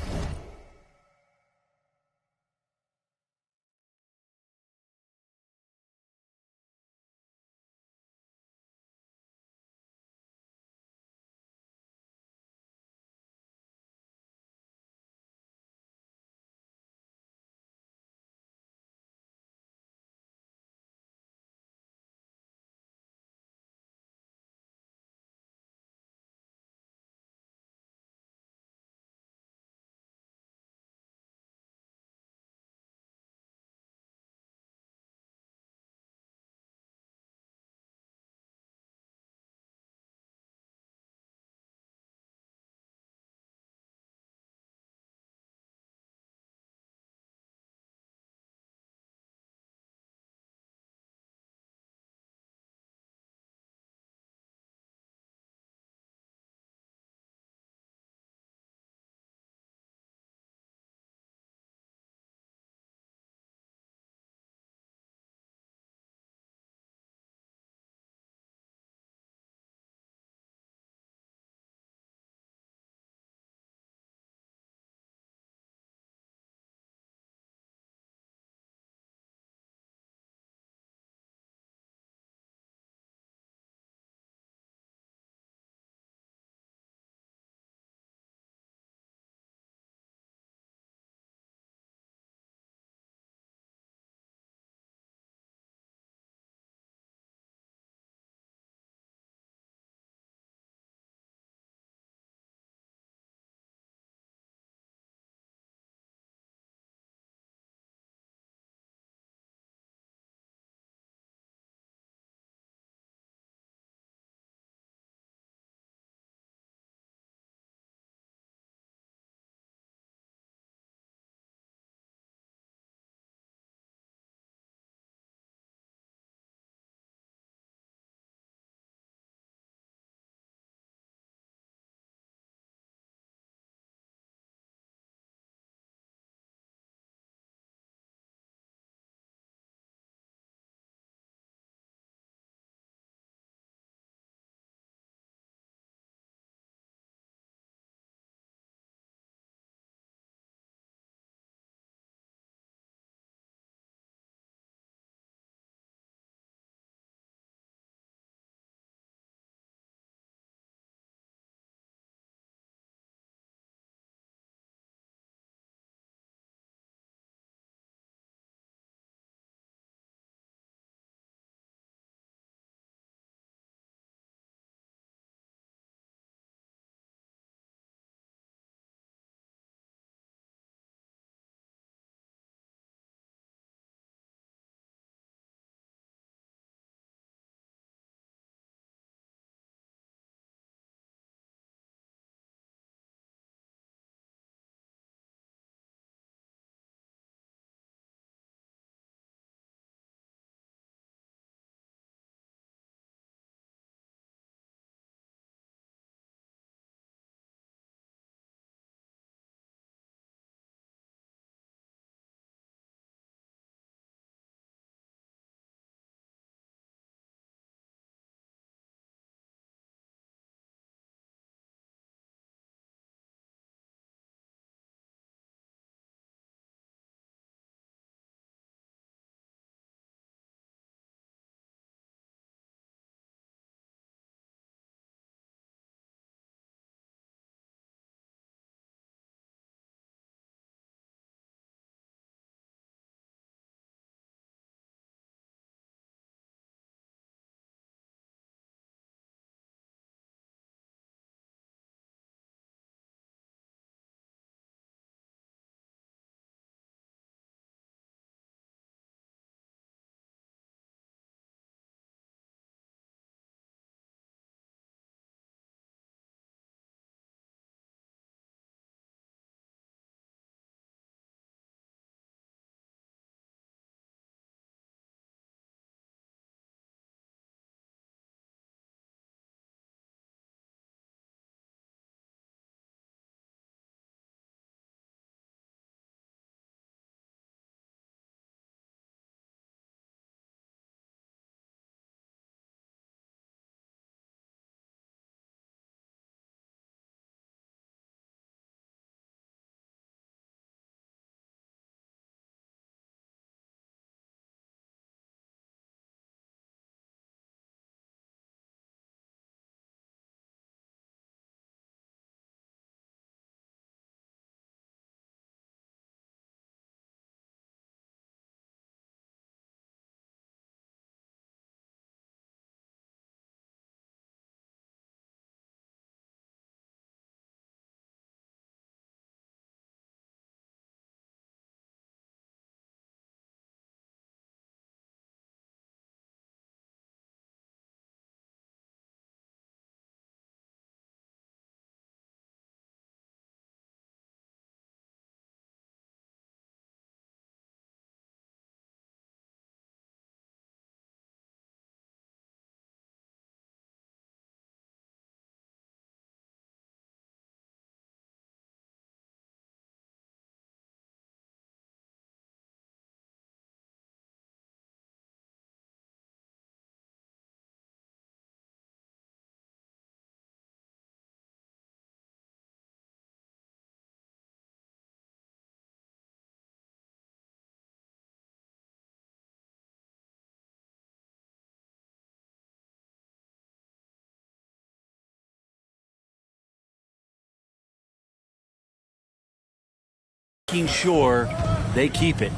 making sure they keep it.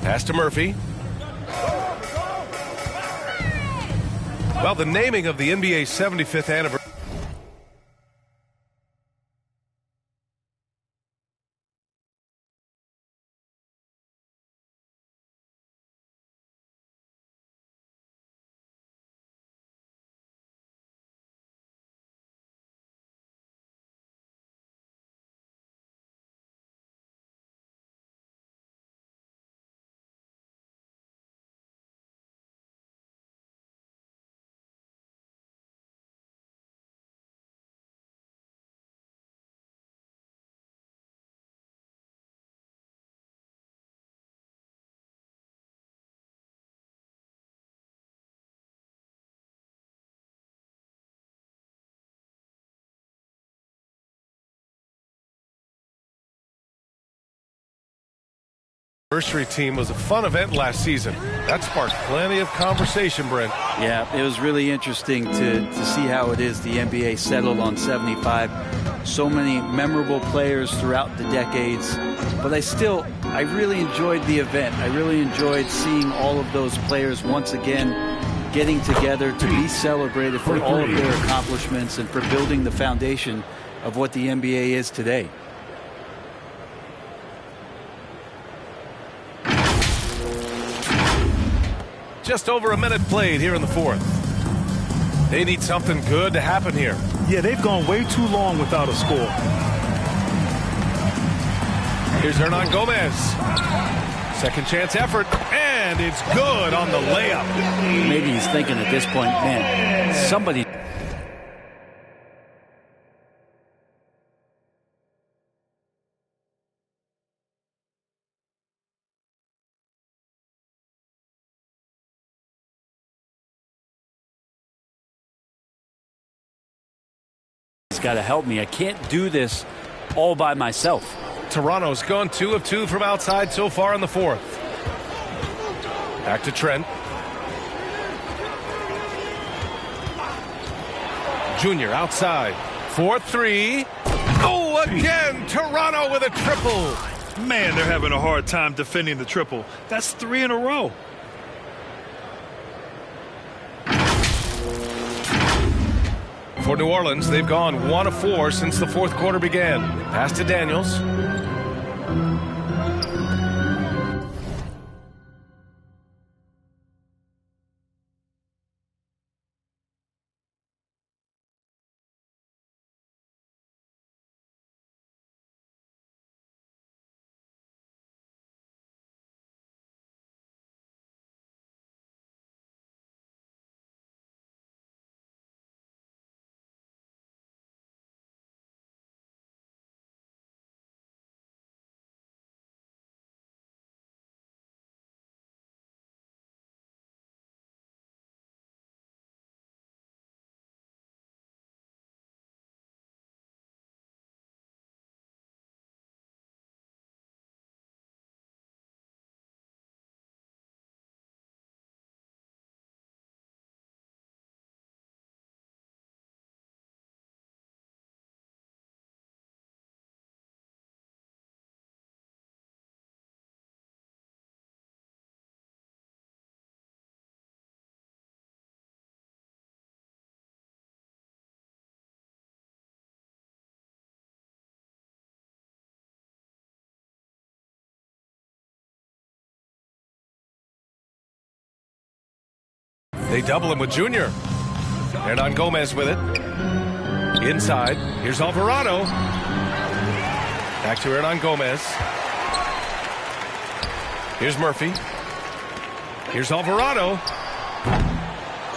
Pass to Murphy. Well, the naming of the NBA's 75th anniversary. Anniversary team was a fun event last season. That sparked plenty of conversation, Brent. Yeah, it was really interesting to see how it is the NBA settled on 75. So many memorable players throughout the decades. But I really enjoyed the event. I really enjoyed seeing all of those players once again getting together to be celebrated for all of their accomplishments and for building the foundation of what the NBA is today. Just over a minute played here in the fourth. They need something good to happen here. Yeah, they've gone way too long without a score. Here's Hernan Gomez. Second chance effort, and it's good on the layup. Maybe he's thinking at this point, man, somebody... got to help me. I can't do this all by myself. Toronto's gone 2 of 2 from outside so far in the fourth. Back to Trent. Junior outside. 4-3. Oh, again, Toronto with a triple. Man, they're having a hard time defending the triple. That's 3 in a row. For New Orleans, they've gone 1 of 4 since the fourth quarter began. Pass to Daniels. They double him with Junior. Hernan Gomez with it. Inside. Here's Alvarado. Back to Hernan Gomez. Here's Murphy. Here's Alvarado.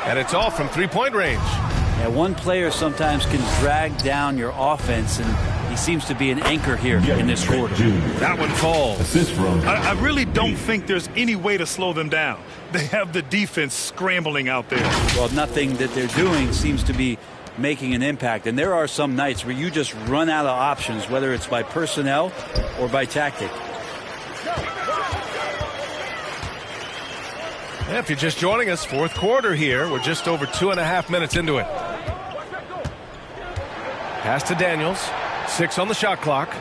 And it's all from three-point range. Yeah, one player sometimes can drag down your offense, and he seems to be an anchor here in this quarter. That one falls. I really don't think there's any way to slow them down. They have the defense scrambling out there. Well, nothing that they're doing seems to be making an impact. And there are some nights where you just run out of options, whether it's by personnel or by tactic. Yeah, if you're just joining us, fourth quarter here. We're just over 2.5 minutes into it. Pass to Daniels. 6 on the shot clock.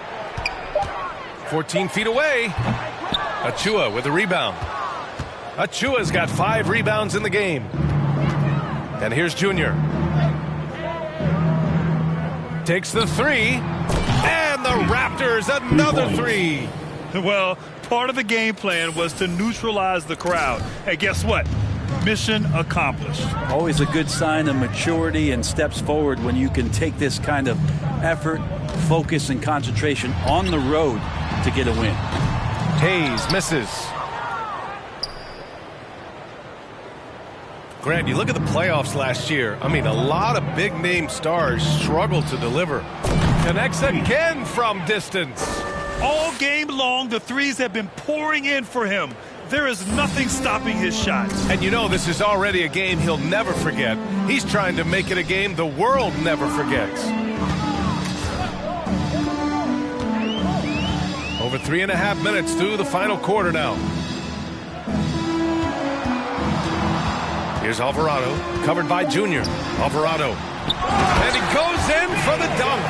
14 feet away. Achua with a rebound. Achua's got 5 rebounds in the game. And here's Junior. Takes the 3. And the Raptors, another 3. Well, part of the game plan was to neutralize the crowd. Hey, guess what? Mission accomplished. Always a good sign of maturity and steps forward when you can take this kind of effort, focus, and concentration on the road to get a win. Hayes misses. Grant, you look at the playoffs last year. I mean, a lot of big-name stars struggled to deliver. Connects again from distance. All game long, the threes have been pouring in for him. There is nothing stopping his shots. And you know this is already a game he'll never forget. He's trying to make it a game the world never forgets. Over 3.5 minutes through the final quarter now. Here's Alvarado, covered by Junior. Alvarado. And he goes in for the dunk.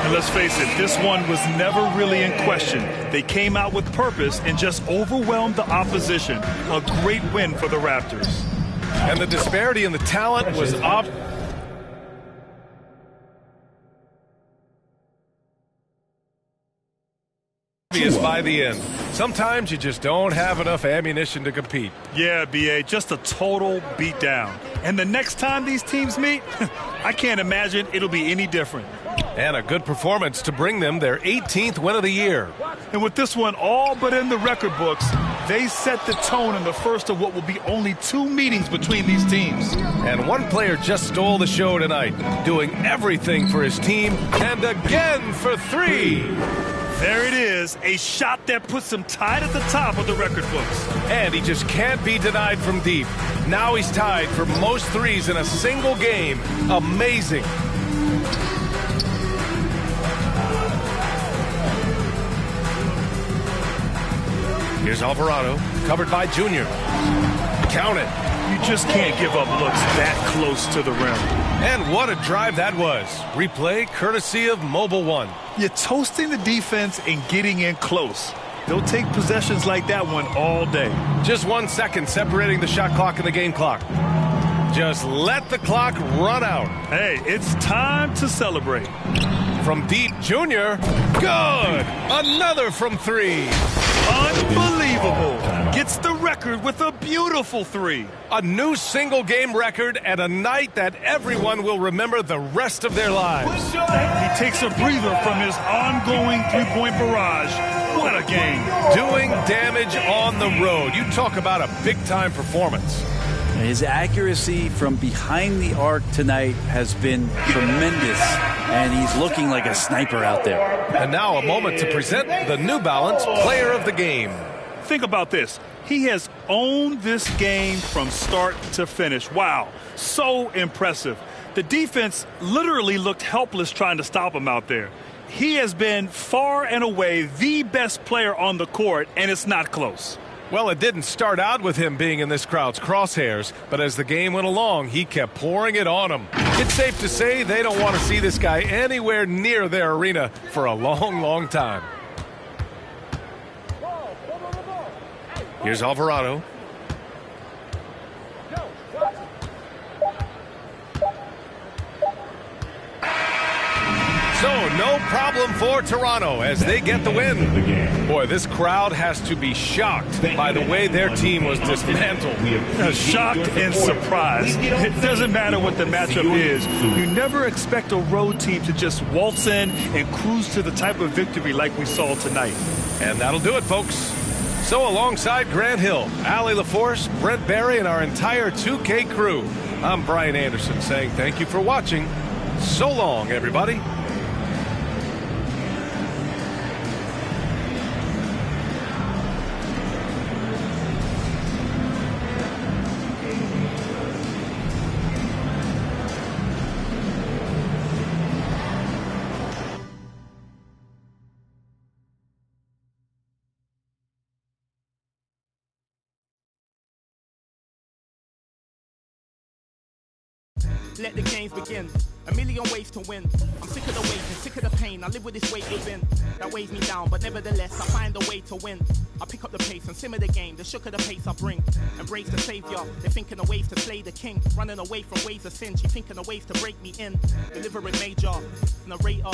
And let's face it, this one was never really in question. They came out with purpose and just overwhelmed the opposition. A great win for the Raptors. And the disparity in the talent was up. By the end. Sometimes you just don't have enough ammunition to compete. Yeah, B.A., just a total beatdown. And the next time these teams meet, I can't imagine it'll be any different. And a good performance to bring them their 18th win of the year. And with this one all but in the record books, they set the tone in the first of what will be only 2 meetings between these teams. And one player just stole the show tonight, doing everything for his team, and again for 3. There it is, a shot that puts him tied at the top of the record books. And he just can't be denied from deep. Now he's tied for most threes in a single game. Amazing. Here's Alvarado, covered by Junior. Count it. You just can't give up looks that close to the rim. And what a drive that was. Replay courtesy of Mobile One. You're toasting the defense and getting in close. They'll take possessions like that one all day. Just 1 second separating the shot clock and the game clock. Just let the clock run out. Hey, it's time to celebrate. From deep, Junior. Good. Another from 3. Unbelievable. Gets the record with a beautiful 3. A new single game record and a night that everyone will remember the rest of their lives. He takes a breather from his ongoing three-point barrage. What a game. Doing damage on the road. You talk about a big-time performance. His accuracy from behind the arc tonight has been tremendous, and he's looking like a sniper out there. And now a moment to present the New Balance Player of the Game. Think about this. He has owned this game from start to finish. Wow, so impressive. The defense literally looked helpless trying to stop him out there. He has been far and away the best player on the court, and it's not close. Well, it didn't start out with him being in this crowd's crosshairs, but as the game went along, he kept pouring it on them. It's safe to say they don't want to see this guy anywhere near their arena for a long, long time. Here's Alvarado. So, no problem for Toronto as they get the win. Boy, this crowd has to be shocked by the way their team was dismantled. Shocked and surprised. It doesn't matter what the matchup is. You never expect a road team to just waltz in and cruise to the type of victory like we saw tonight. And that'll do it, folks. So alongside Grant Hill, Allie LaForce, Brent Barry, and our entire 2K crew, I'm Brian Anderson saying thank you for watching. So long, everybody. Let the games begin. A million ways to win. I'm sick of the wait and sick of the pain. I live with this weight within that weighs me down, but nevertheless I find a way to win. I pick up the pace and simmer the game. The shook of the pace I bring. Embrace the savior. They're thinking of ways to slay the king. Running away from ways of sin. She thinking of ways to break me in. Delivering major, narrator.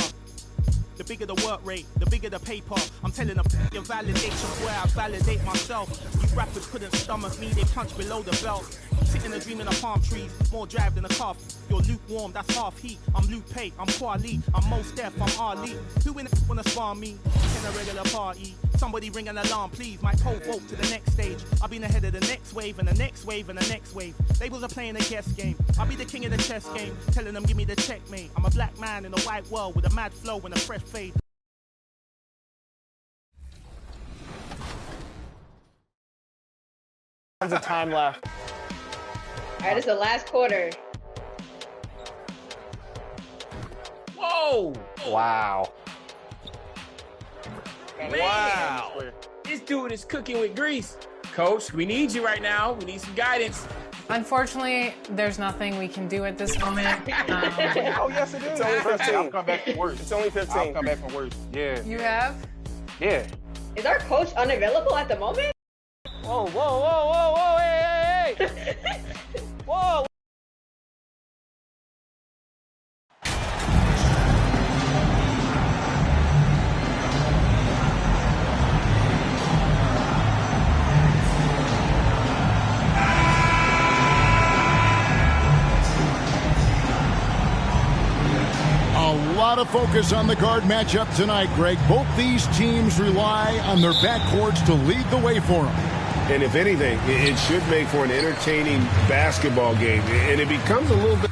The bigger the work rate, the bigger the paper. I'm telling them your validation where I validate myself. These rappers couldn't stomach me, they punch below the belt. Sitting and dreaming of palm trees, more drive than a cough. You're lukewarm, that's half heat. I'm Luke Pay, I'm Kwali, I'm Mos Def, I'm Ali. Who in the wanna spar me? In a regular party. Somebody ring an alarm, please. Might pole vote to the next stage. I'll be ahead of the next wave and the next wave and the next wave. Labels are playing a guess game. I'll be the king of the chess game, telling them give me the checkmate. I'm a black man in a white world with a mad flow and a fresh fade. Tons of time left. All right, it's the last quarter. Whoa! Wow. Man. Wow. This dude is cooking with grease. Coach, we need you right now. We need some guidance. Unfortunately, there's nothing we can do at this moment. Oh, yes, it is. It's only 15. I'll come back from work. It's only 15. I'll come back from work. Yeah. You have? Yeah. Is our coach unavailable at the moment? Whoa, whoa, whoa, whoa, whoa, hey, hey, hey. Whoa. A lot of focus on the guard matchup tonight, Greg. Both these teams rely on their backcourts to lead the way for them. And if anything, it should make for an entertaining basketball game. And it becomes a little bit